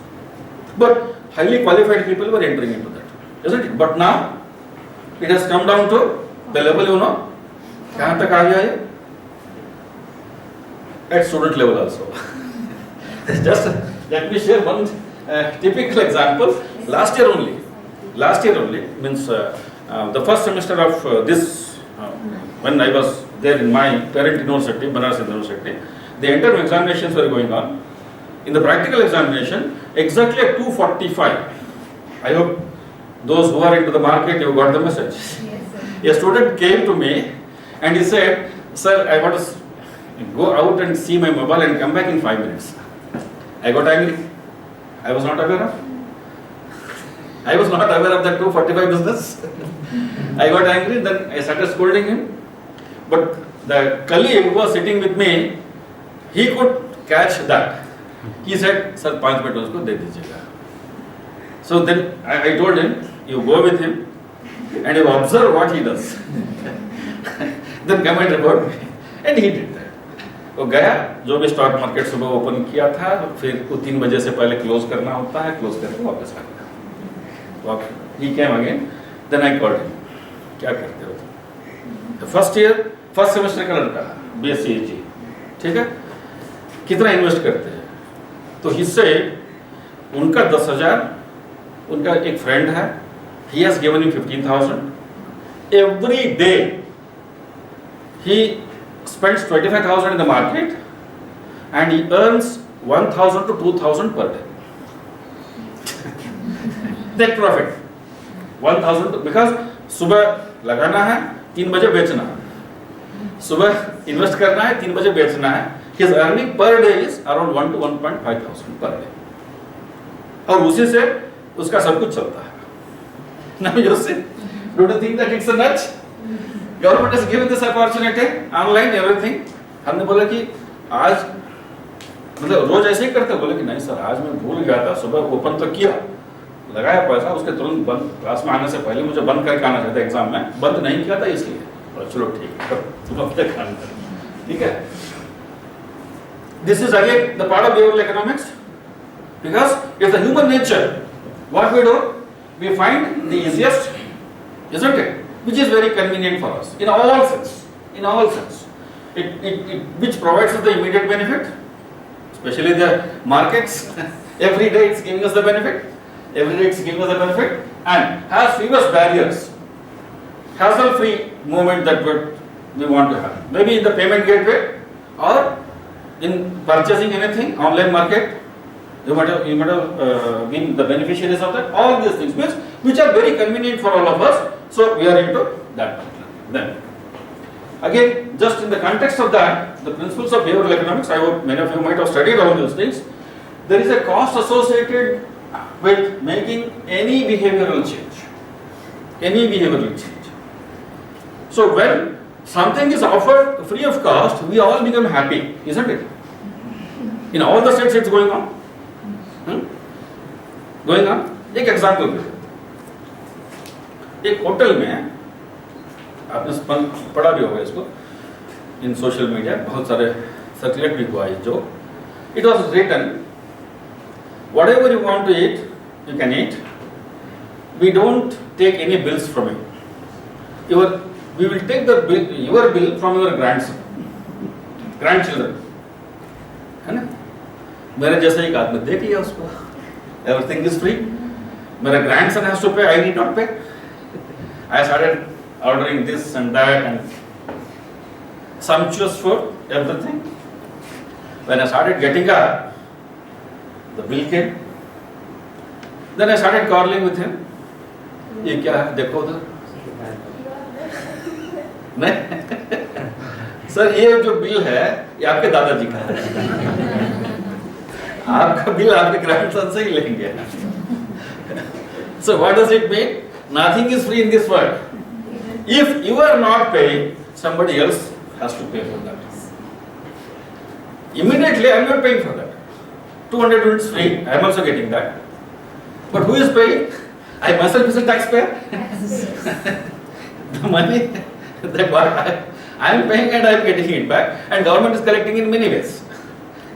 S1: But highly qualified people were entering into that, isn't it? But now, it has come down to the level, कहाँ तक आ गया ये? At student level also. Just let me share one typical example. Last year only, means the first semester of this, when I was there in my parent university, Banaras University, the internal examinations were going on. In the practical examination, exactly at 2:45, I hope those who are into the market, you got the message. Yes, a student came to me and he said, "Sir, I want to go out and see my mobile and come back in 5 minutes." I got angry. I was not aware of that 2:45 business. I got angry, then I started scolding him. But the colleague who was sitting with me, he could catch that. He said, "Sir, 5 minutes usko de dijiyega." So then I told him, "You go with him and you observe what he does." Then come and report me. And he did that. वो गया, जो भी stock market सुबह open किया था, फिर को 3 बजे से पहले क्लोज करना होता है, क्लोज करके वापस आ गया. He came again. Then I called him. क्या करते हो तुम? फर्स्ट ईयर, फर्स्ट सेमेस्टर का लड़का, BSc, ठीक है? कितना इन्वेस्ट करते हैं? तो हिस्से उनका 10,000, उनका एक फ्रेंड है, he has given him 15,000. Every day he spends 25,000 in the market and he earns 1,000 to 2,000 per day. Net profit 1,000, because सुबह लगाना है, 3 बजे बेचना है, सुबह इन्वेस्ट करना है, 3 बजे बेचना है. His earning per day is around 1 to 1.5 thousand per day. और उसी से उसका सब कुछ चलता है. Now you see, do you think that it's a nudge? Government has given this opportunity, online everything. हमने बोला कि आज मतलब रोज ऐसे ही करते, बोले कि नहीं सर आज मैं भूल गया था, सुबह ओपन तो किया, लगाया पैसा, उसके तुरंत बंद, क्लास में आने से पहले मुझे बंद करके आना चाहता एग्जाम में, बंद नहीं किया था इसलिए. चलो ठीक है, तुम अपने काम करो, ठीक है. This is again the part of behavioral economics, because it's the human nature. What we do, we find the easiest, isn't it? Which is very convenient for us in all sense. Which provides us the immediate benefit, especially the markets. Every day it's giving us the benefit. And has fewest barriers, hassle-free movement that we want to have. Maybe in the payment gateway or in purchasing anything, online market, You might have been the beneficiaries of that. All these things, which are very convenient for all of us. So we are into that. Then, again, just in the context of that, the principles of behavioral economics, I hope many of you might have studied all these things. There is a cost associated with making any behavioral change. Any behavioral change. So when something is offered free of cost, we all become happy, isn't it? In all the states it's going on. Going on. एक example दे, एक hotel में आपने पढ़ा भी होगा इसको इन social media, बहुत सारे सर्कुलेट भी हुआ है जो it was written whatever you want to eat you can eat, we don't take any bills from you, we will take the bill, your bill from your grandchildren, है ना? मेरे जैसा एक आदमी देख लिया उसको, everything is free, मेरा grandson has to pay, I need not pay. I started ordering this and that and sumptuous food, everything. When I started getting up, the bill came. Then I started quarreling with him. ये क्या है? देखो उधर. नहीं sir, ये जो bill है ये आपके दादाजी का है. आपका बिल आपके ग्रैंडसन से ही लेंगे. So what does it mean? Nothing is free in this world. If you are not paying, somebody else has to pay for that. Immediately I am not paying for that. 200 units free, I am also getting that. But who is paying? I myself is a taxpayer. The money that I am paying and I am getting it back, and government is collecting in many ways.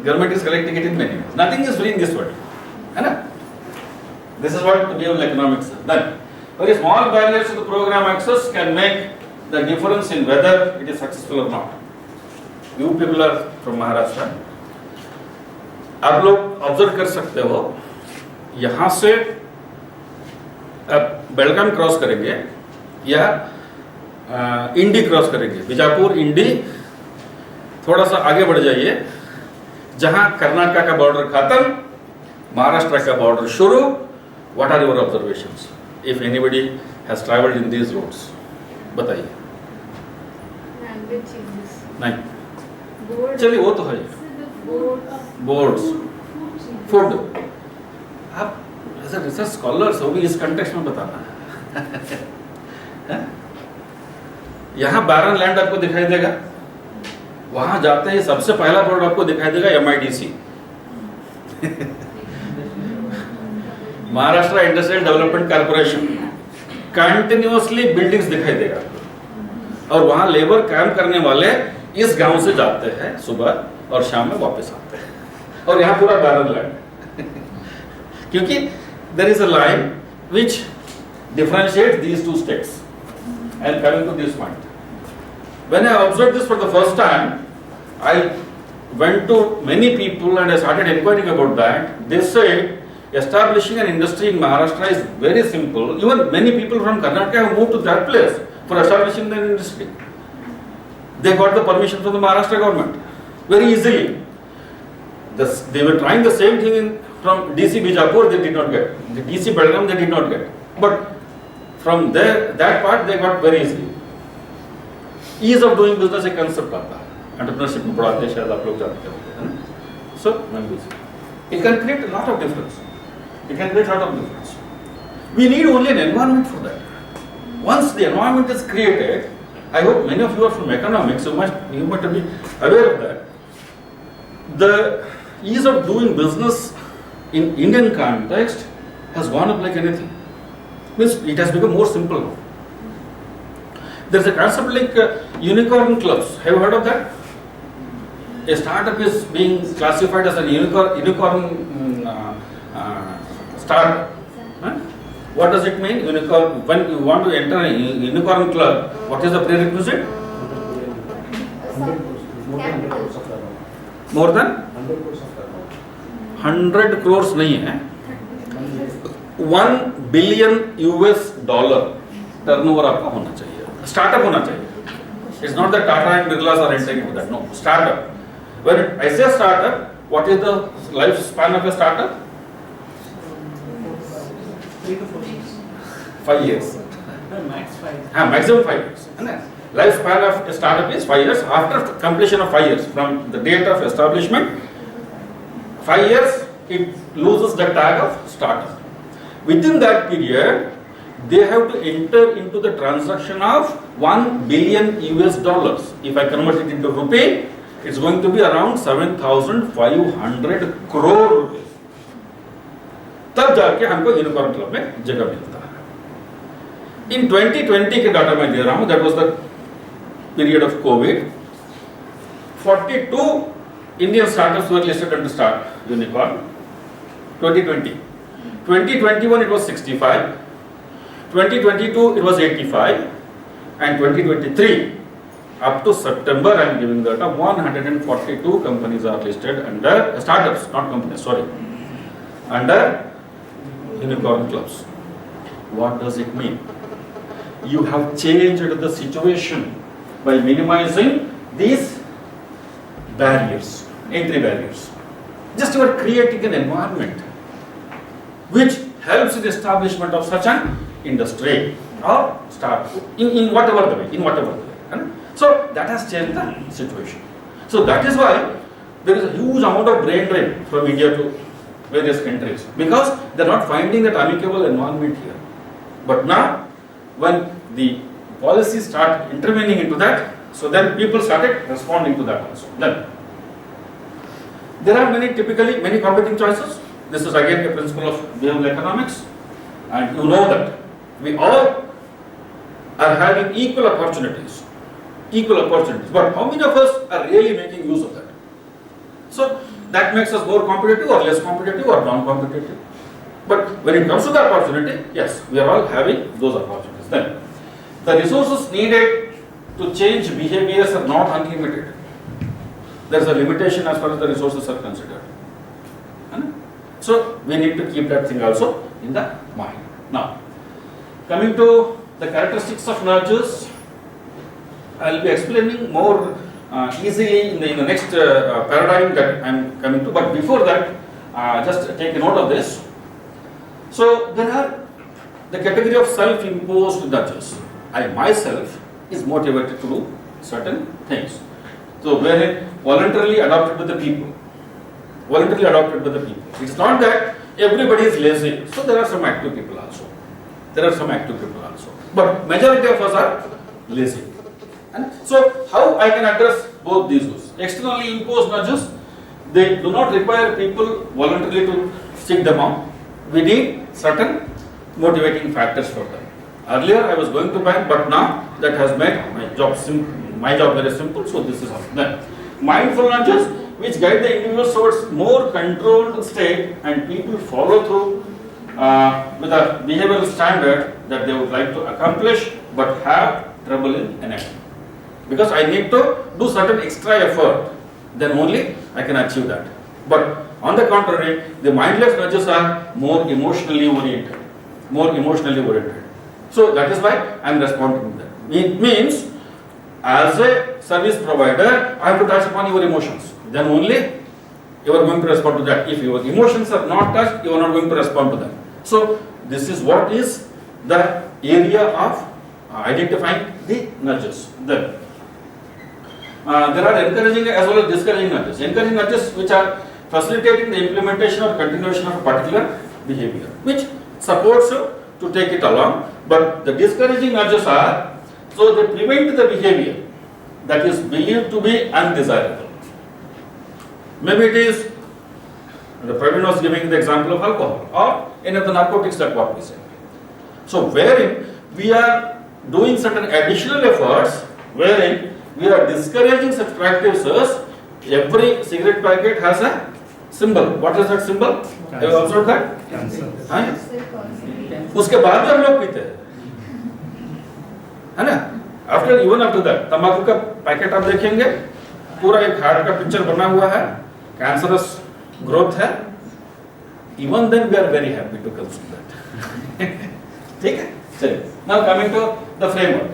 S1: Government is collecting it in many ways. Nothing is free in this world. This is what the behavioral economics is. Then, very small barriers to the program access can make the difference in whether it is successful or not. You people are from Maharashtra. आप लोग observe कर सकते हो, यहाँ से आप बेलगाम cross करेंगे या इंडी क्रॉस करेंगे, बीजापुर इंडी, थोड़ा सा आगे बढ़ जाइए, जहाँ कर्नाटक का बॉर्डर खत्म, महाराष्ट्र का बॉर्डर शुरू. What are your observations if anybody has travelled in these roads? बताइए. नहीं, चलिए वो तो है. Boards, food. आप एज ए रिसर्च स्कॉलर्स हो भी इस कंटेक्स्ट में बताना है. यहाँ बैरन लैंड आपको दिखाई देगा, वहां जाते ही सबसे पहला बोर्ड आपको दिखाई देगा MIDC, Maharashtra industrial development corporation. Continuously buildings दिखाई देगा और वहां लेबर काम करने वाले इस गांव से जाते हैं सुबह और शाम में वापस आते हैं, और यहाँ पूरा बैरन लैंड. क्योंकि there is a line which differentiates these two states. And coming to this point, when I observed this for the first time, I went to many people and I started inquiring about that. They said establishing an industry in Maharashtra is very simple. Even many people from Karnataka have moved to that place for establishing an industry. They got the permission from the Maharashtra government very easily. They were trying the same thing from DC Bijapur, they did not get. The DC Belgaum, they did not get. But from there, that part they got very easily. Ease of doing business एक concept आता है. Entrepreneurship में पढ़ाते हैं, शायद आप लोग जानते हो. So, it can create a lot of difference. It can create a lot of difference. We need only an environment for that. Once the environment is created, I hope many of you are from economics, you must be aware of that. The ease of doing business in Indian context has gone up like anything. Means it has become more simple now. There is a concept like unicorn clubs. Have you heard of that? A startup is being classified as a unicorn startup. What does it mean? Unicorn. When you want to enter a unicorn club, what is the prerequisite? More than 100 crores नहीं है, $1 billion turnover आपका होना चाहिए, startup होना चाहिए. It's not that Tata and Birlas are entering into that. No, startup. When I say startup, what is the lifespan of a startup?
S6: 3 to 4 years.
S1: 5 years.
S6: No, max 5.
S1: Maximum 5 years. Lifespan of a startup is 5 years. After completion of 5 years, from the date of establishment, 5 years, it loses the tag of startup. Within that period, they have to enter into the transaction of 1 billion US dollars. If I convert it into rupee, it's going to be around 7,500 crore rupees. तब जाके हमको unicorn club में जगह मिलता है. In 2020 के data मैं दे रहा हूँ, that was the period of COVID. 42 Indian startups were listed under Start Unicorn. 2020. 2021 it was 65. 2022 it was 85. And 2023 up to September I am giving data, 142 companies are listed under startups, not companies, sorry, under unicorn clubs. What does it mean? You have changed the situation by minimizing these barriers, entry barriers. Just you are creating an environment which helps in the establishment of such an industry or start in whatever the way. So that has changed the situation. So that is why there is a huge amount of brain drain from India to various countries, because they are not finding that amicable environment here. But now, when the policies start intervening into that, so then people started responding to that also. Then there are typically many competing choices. This is again a principle of behavioral economics, and you know that we all are having equal opportunities. But how many of us are really making use of that? So that makes us more competitive or less competitive or non-competitive. But when it comes to the opportunity, yes, we are all having those opportunities. Then the resources needed to change behaviors are not unlimited. There is a limitation as far as the resources are considered. So we need to keep that thing also in the mind. Now, coming to the characteristics of nudges, I will be explaining more easily in the next paradigm that I am coming to. But before that, just take a note of this. So there are the category of self-imposed nudges. I myself is motivated to do certain things. So wherein voluntarily adopted by the people. It's not that everybody is lazy. So there are some active people also. But majority of us are lazy. And so how I can address both these issues? Externally imposed nudges, they do not require people voluntarily to stick them on. We need certain motivating factors for them. Earlier I was going to bank, but now that has made my job very simple. So this is how. Then mindful nudges, which guide the individuals towards more controlled state, and people follow through with a behavioral standard that they would like to accomplish but have trouble in enacting. Because I need to do certain extra effort, then only I can achieve that. But on the contrary, the mindless nudges are more emotionally oriented. So that is why I am responding to that. It means, as a service provider, I have to touch upon your emotions. Then only you are going to respond to that. If your emotions are not touched, you are not going to respond to them. So this is what is the area of identifying the nudges. Then there are encouraging as well as discouraging nudges. Encouraging nudges which are facilitating the implementation or continuation of a particular behavior, which supports you to take it along. But the discouraging nudges are, so they prevent the behavior that is believed to be undesirable. Maybe it is, the Praveen was giving the example of alcohol or any of the narcotics that what we say. So wherein we are doing certain additional efforts, wherein we are discouraging such practices. Every cigarette packet has a symbol. What is that symbol? Have you observed that? उसके बाद भी हम लोग पीते हैं, है ना? Even after that, तंबाकू का पैकेट आप देखेंगे, पूरा एक हार्ट का पिक्चर बना हुआ है, कैंसरस ग्रोथ है. Even then we are very happy to consume that. ठीक है? चलिए. Now coming to the framework.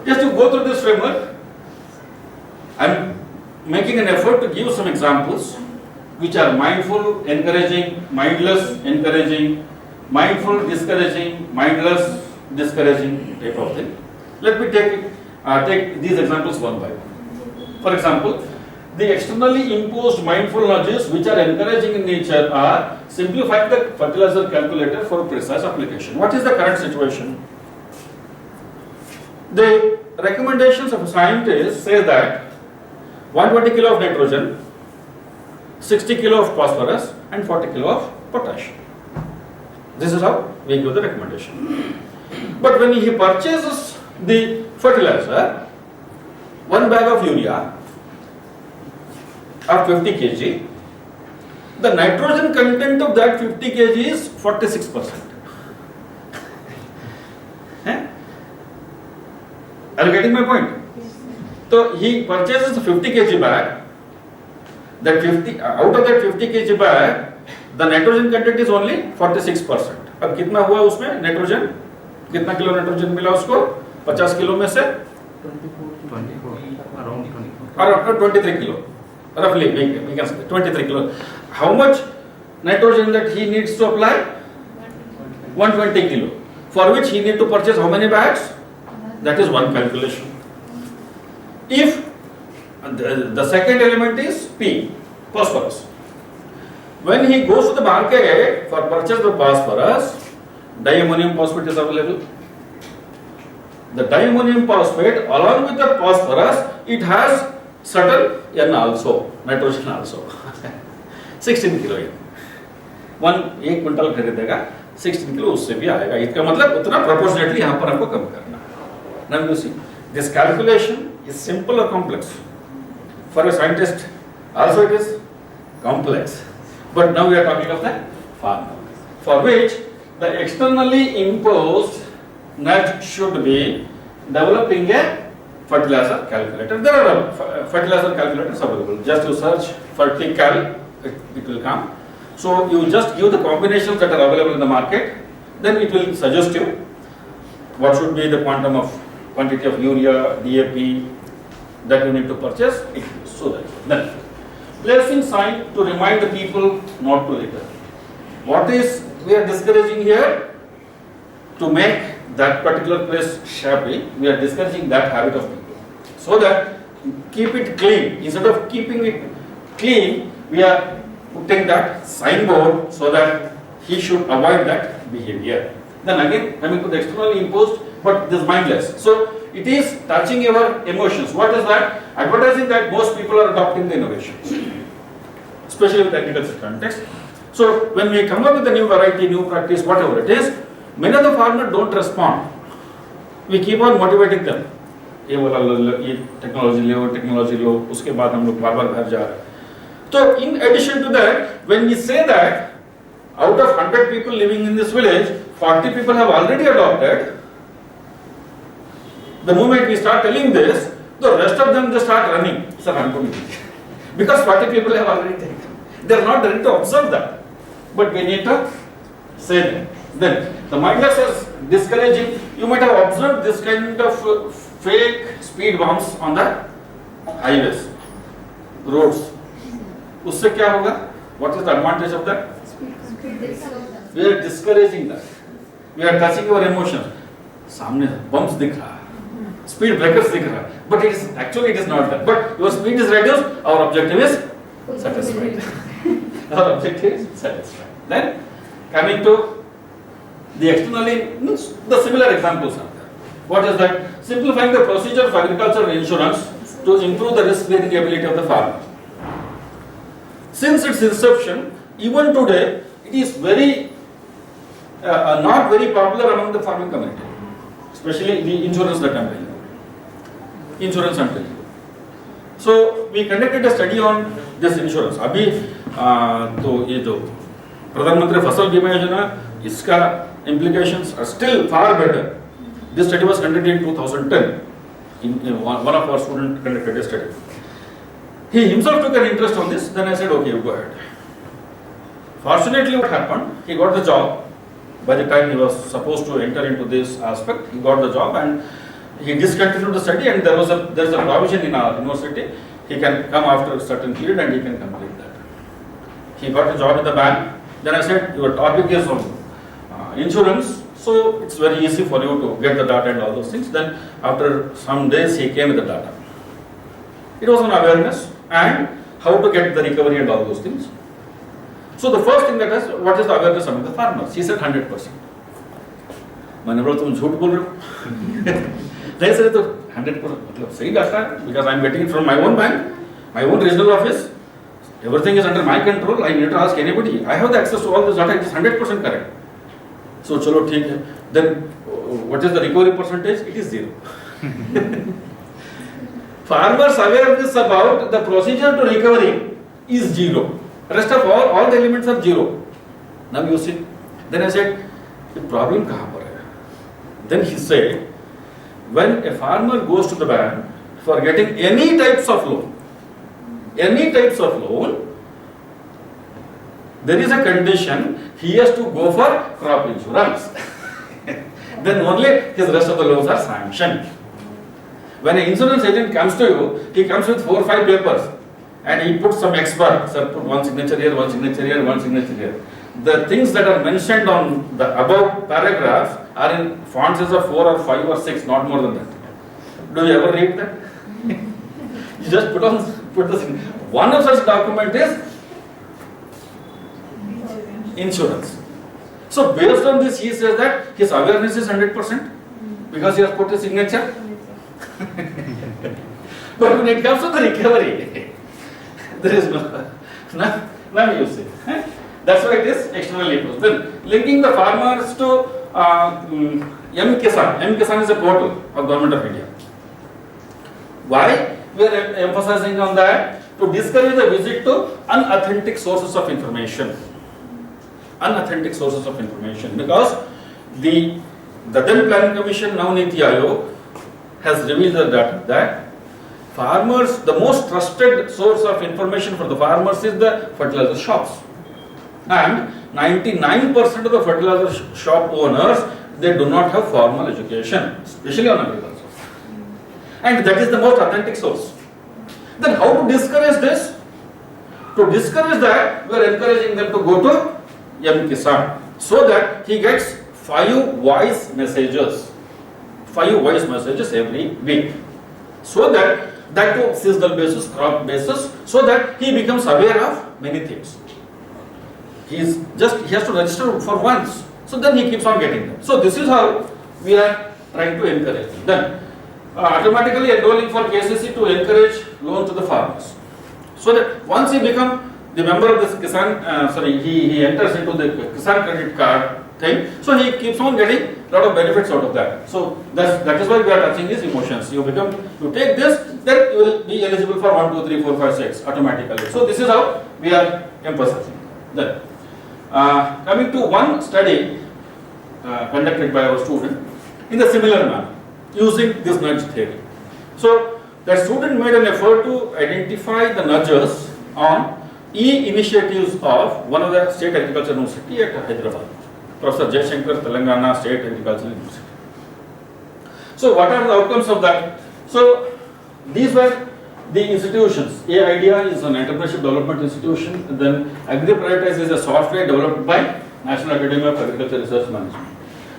S1: Just to go through this framework, I am making an effort to give some examples which are mindful, encouraging, mindless, encouraging, mindful, discouraging, mindless, discouraging type of thing. Let me take these examples one by one. For example, the externally imposed mindful nudges which are encouraging in nature are simplifying the fertilizer calculator for precise application. What is the current situation? The recommendations of scientists say that 120 kilo of nitrogen, 60 kilo of phosphorus and 40 kilo of potash. This is how we give the recommendation. But when he purchases the fertilizer, one bag of urea of 50 kg, the nitrogen content of that 50 kg is 46%. Are you getting my point? So he purchases a 50 kg bag. That 50 out of that 50 kg bag, the nitrogen content is only 46%. अब कितना हुआ उसमें nitrogen? कितना kilo nitrogen मिला उसको? 50 kilo में से?
S5: 24, around 24.
S1: Around 23 kilo. Roughly, we can say 23 kilo. How much nitrogen that he needs to apply? 120 kilo. For which he need to purchase how many bags? That is one calculation. If the second element is P, phosphorus. When he goes to the market for purchase of phosphorus, diammonium phosphate is available. The diammonium phosphate along with the phosphorus, it has certain N also, nitrogen also. 16 kilo N. एक quintal खरीदेगा 16 kilo उससे भी आएगा. इसका मतलब उतना proportionately यहाँ पर हमको कम करना. Now you see, this calculation is simple or complex? For a scientist, also it is complex. But now we are talking of the farmer, for which the externally imposed nudge should be developing a fertilizer calculator. There are fertilizer calculators available. Just you search fertical, it will come. So you just give the combinations that are available in the market, then it will suggest you what should be the quantity of urea, DAP that you need to purchase. So that then placing sign to remind the people not to litter. What is we are discouraging here? To make that particular place shabby, we are discouraging that habit of people. So that keep it clean. Instead of keeping it clean, we are putting that signboard so that he should avoid that behavior. Then again, coming to the externally imposed, but this mindless. So it is touching your emotions. What is that? Advertising that most people are adopting the innovations, especially with agriculture context. So when we come up with a new variety, new practice, whatever it is, many of the farmers don't respond. We keep on motivating them. ये बोला ये technology लो उसके बाद हम लोग बार-बार घर जा रहे हैं. So in addition to that, when we say that out of 100 people living in this village, 40 people have already adopted, the moment we start telling this, the rest of them they start running. Sir, I'm going to because 40 people have already taken. They are not ready to observe that. But we need to say that. Then the mindless is discouraging. You might have observed this kind of fake speed bumps on the highways, roads. उससे क्या होगा? What is the advantage of that? We are discouraging that. We are touching your emotions. सामने bumps दिख रहा है, speed breakers दिख रहा है, but it is actually it is not that. But your speed is reduced. Our objective is satisfied. Our objective is satisfied. Then coming to the externally, the similar examples are there. What is that? Simplifying the procedure for agricultural insurance to improve the risk-bearing ability of the farmer. Since its inception, even today, it is very not very popular among the farming community, especially the insurance that I am telling you. Insurance I am telling you. So we conducted a study on this insurance. अभी तो ये जो प्रधानमंत्री फसल बीमा योजना इसका implications are still far better. This study was conducted in 2010. One of our students conducted a study. He himself took an interest on this. Then I said, okay, you go ahead. Fortunately, what happened? He got the job. By the time he was supposed to enter into this aspect, he got the job and he discontinued the study. And there is a provision in our university. He can come after a certain period and he can complete that. he got a job in the bank. Then I said, your topic is on insurance, so it's very easy for you to get the data and all those things. Then after some days, he came with the data. It was an awareness and how to get the recovery and all those things. So the first thing that is, what is the awareness among the farmers? He said 100%. मैंने बोला तुम झूठ बोल रहे हो? नहीं sir तो 100% मतलब सही डाटा है, because I am getting it from my own bank, my own regional office. Everything is under my control. I need to ask anybody. I have the access to all this data. It is 100% correct. So चलो ठीक है. Then what is the recovery percentage? It is 0. Farmers' awareness about the procedure to recovery is 0. Rest of all the elements are 0. Now you see. Then I said, the problem कहाँ पर है? Then he said, when a farmer goes to the bank for getting any types of loan, there is a condition, he has to go for crop insurance. Then only his rest of the loans are sanctioned. When an insurance agent comes to you, he comes with 4 or 5 papers and he puts some expert, sir, put one signature here, one signature here, one signature here. The things that are mentioned on the above paragraphs are in font size of 4 or 5 or 6, not more than that. Do you ever read that? You just put this in. One of such document is insurance. So based on this, he says that his awareness is 100% because he has put his signature. But when it comes to the recovery, there is no use. That's why it is externally used. Then linking the farmers to M-Kisan. M-Kisan is a portal of Government of India. Why we are emphasizing on that? To discourage the visit to unauthentic sources of information. Unauthentic sources of information, because the then Planning Commission, now Niti Aayog, has revealed that farmers, the most trusted source of information for the farmers is the fertilizer shops. And 99% of the fertilizer shop owners, they do not have formal education, especially on agriculture. And that is the most authentic source. Then how to discourage this? To discourage that, we are encouraging them to go to M-Kisan, so that he gets 5 voice messages. 5 voice messages every week. So that to seasonal basis, crop basis, so that he becomes aware of many things. He has to register for once. So then he keeps on getting them. So this is how we are trying to encourage them. Then automatically enrolling for KCC to encourage loan to the farmers. So that once he becomes the member of this Kisan, he enters into the Kisan credit card thing. So he keeps on getting a lot of benefits out of that. So that is why we are touching his emotions. You take this, then you will be eligible for 1, 2, 3, 4, 5, 6 automatically. So this is how we are emphasizing. Then coming to one study conducted by our student in the similar manner, using this nudge theory. So the student made an effort to identify the nudges on initiatives of one of the state agriculture university at Hyderabad, Professor Jaishankar, Telangana State Agricultural University. So what are the outcomes of that? So these were the institutions. AIDEA is an entrepreneurship development institution. Then AgriPrioritize is a software developed by National Academy of Agriculture Research Management.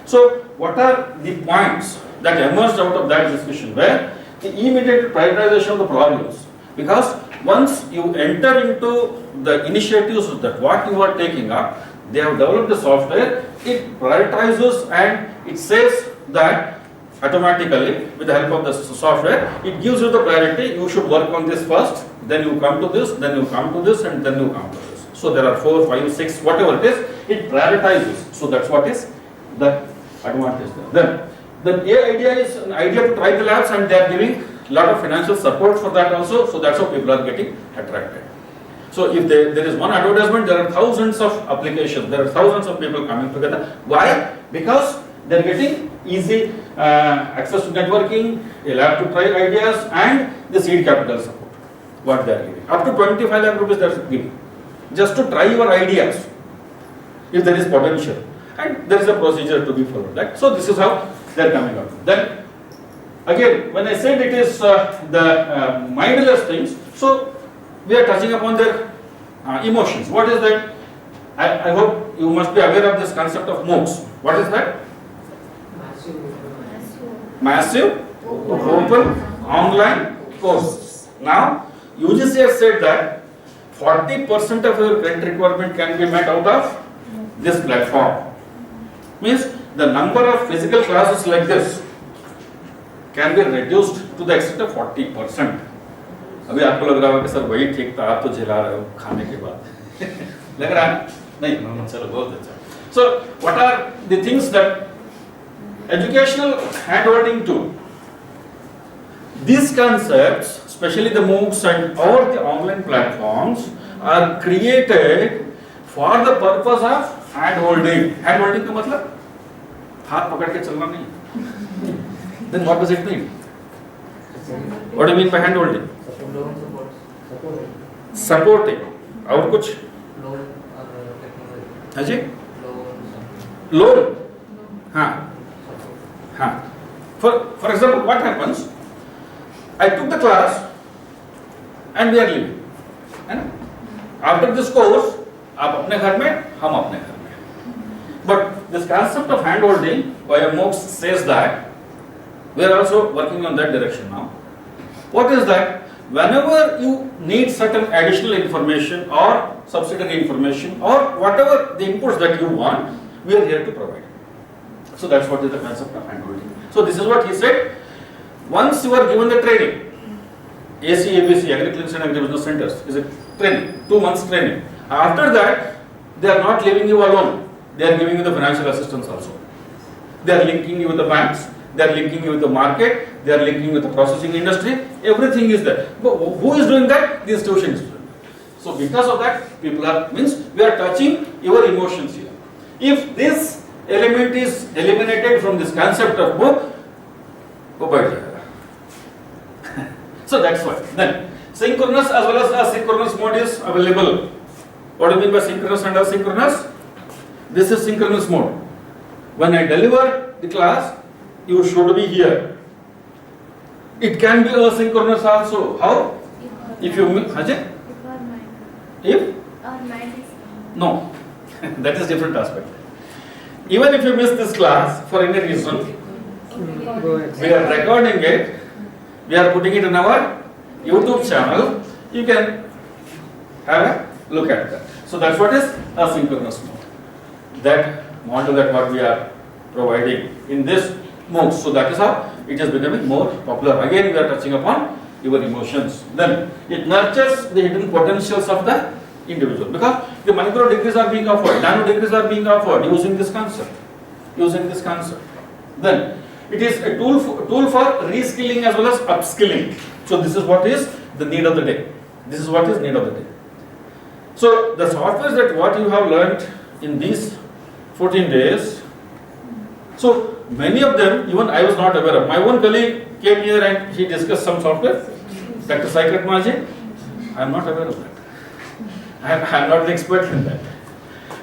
S1: So what are the points that emerged out of that discussion? Where the immediate prioritization of the problems. Because once you enter into the initiatives that what you are taking up, they have developed the software, it prioritizes and it says that automatically with the help of the software, it gives you the priority, you should work on this first, then you come to this, then you come to this, and then you come to this. So there are 4, 5, 6, whatever it is, it prioritizes. So that's what is the advantage there. Then AIDEA is an idea to try the labs, and they are giving a lot of financial support for that also, so that's how people are getting attracted. So if there is one advertisement, there are thousands of applications, there are thousands of people coming together. Why? Because they are getting easy access to networking, a lab to try ideas, and the seed capital support, what they are giving. Up to 25 lakh rupees they are giving, just to try your ideas, if there is potential. And there is a procedure to be followed. Right? So this is how they are coming out. Then again, when I said it is the mindless things, so we are touching upon their emotions. What is that? I hope you must be aware of this concept of MOOCs. What is that? Massive open online courses. Now, UGC has said that 40% of your credit requirement can be met out of this platform. Means the number of physical classes like this can be reduced to the extent of 40%. अभी आपको लग रहा होगा कि sir वही ठीक था, आप तो झेला रहे हो खाने के बाद लग रहा है नहीं चलो बहुत अच्छा. So what are the things that educational handholding tool, these concepts, especially the MOOCs and all the online platforms, are created for the purpose of handholding. Handholding का मतलब हाथ पकड़ के चलना नहीं. Then what does it mean? What do you mean by handholding?
S6: Loan support.
S1: Supporting. और कुछ?
S6: Loan or technology.
S1: हाँ जी?
S6: Loan.
S1: Loan. हाँ. हाँ. For example, what happens? I took the class and we are leaving. है ना? After this course, आप अपने घर में, हम अपने घर में. But this concept of handholding by a MOOC says that we are also working on that direction now. What is that? Whenever you need certain additional information or subsidiary information or whatever the inputs that you want, we are here to provide. So that's what is the concept of handholding. So this is what he said. Once you are given the training, AC, ABC, Agriculture and Agribusiness Centers is a training, 2 months training. After that, they are not leaving you alone. They are giving you the financial assistance also. They are linking you with the banks. They are linking you with the market. They are linking with the processing industry. Everything is there. But who is doing that? The institution is doing that. So because of that, people are, means we are touching your emotions here. If this element is eliminated from this concept of book, so that's why. Then synchronous as well as asynchronous mode is available. What do you mean by synchronous and asynchronous? This is synchronous mode. When I deliver the class, you should be here. It can be asynchronous also. How? If you miss, if? No, that is different aspect. Even if you miss this class for any reason, we are recording it, we are putting it in our YouTube channel, you can have a look at that. So that's what is asynchronous mode. That model that what we are providing in this MOOC. So that is how it is becoming more popular. Again, we are touching upon your emotions. Then it nurtures the hidden potentials of the individual, because the micro degrees are being offered, nano degrees are being offered using this concept. Then it is a tool for reskilling as well as upskilling. So this is what is the need of the day. So the software that what you have learned in these 14 days, so many of them even I was not aware of. My own colleague came here and he discussed some software. Dr. Saikat Maji, I am not aware of that. I am not the expert in that.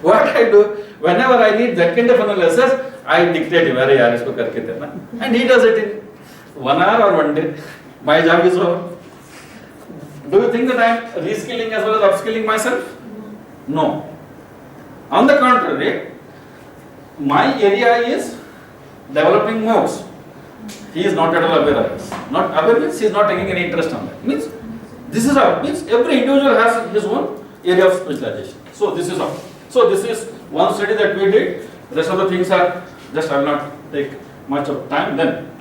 S1: What I do, whenever I need that kind of analysis, I dictate him, and he does it in 1 hour or 1 day. My job is over. Do you think that I am reskilling as well as upskilling myself? No. On the contrary, my area is developing MOOCs. He is not at all aware of this. Not aware means he is not taking any interest on that. Means this is how. Means every individual has his own area of specialization. So this is how. So this is one study that we did. The rest of the things are just, I will not take much of time. Then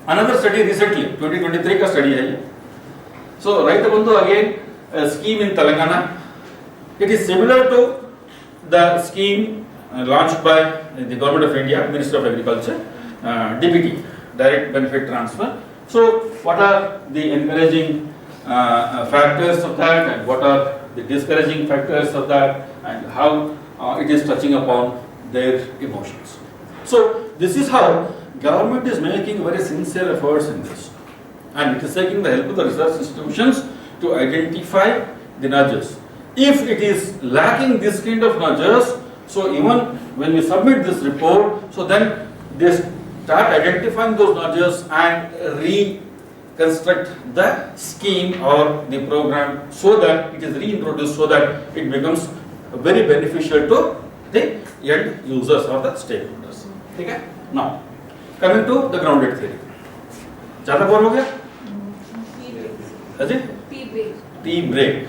S1: another study recently, 2023 ka study hai. So Raita Bandhu again, a scheme in Telangana. It is similar to the scheme launched by the Government of India, Minister of Agriculture, DBT, Direct Benefit Transfer. So what are the encouraging factors of that, and what are the discouraging factors of that, and how it is touching upon their emotions. So this is how government is making very sincere efforts in this, and it is taking the help of the research institutions to identify the nudges. If it is lacking this kind of nudges, so even when we submit this report, so then they start identifying those nudges and construct the scheme or the program so that it is reintroduced, so that it becomes very beneficial to the end users or the stakeholders. Okay? Now, coming to the grounded theory. ज़्यादा bore हो गया?
S2: Tea break.
S1: है जी?
S2: Tea break.
S1: Tea break.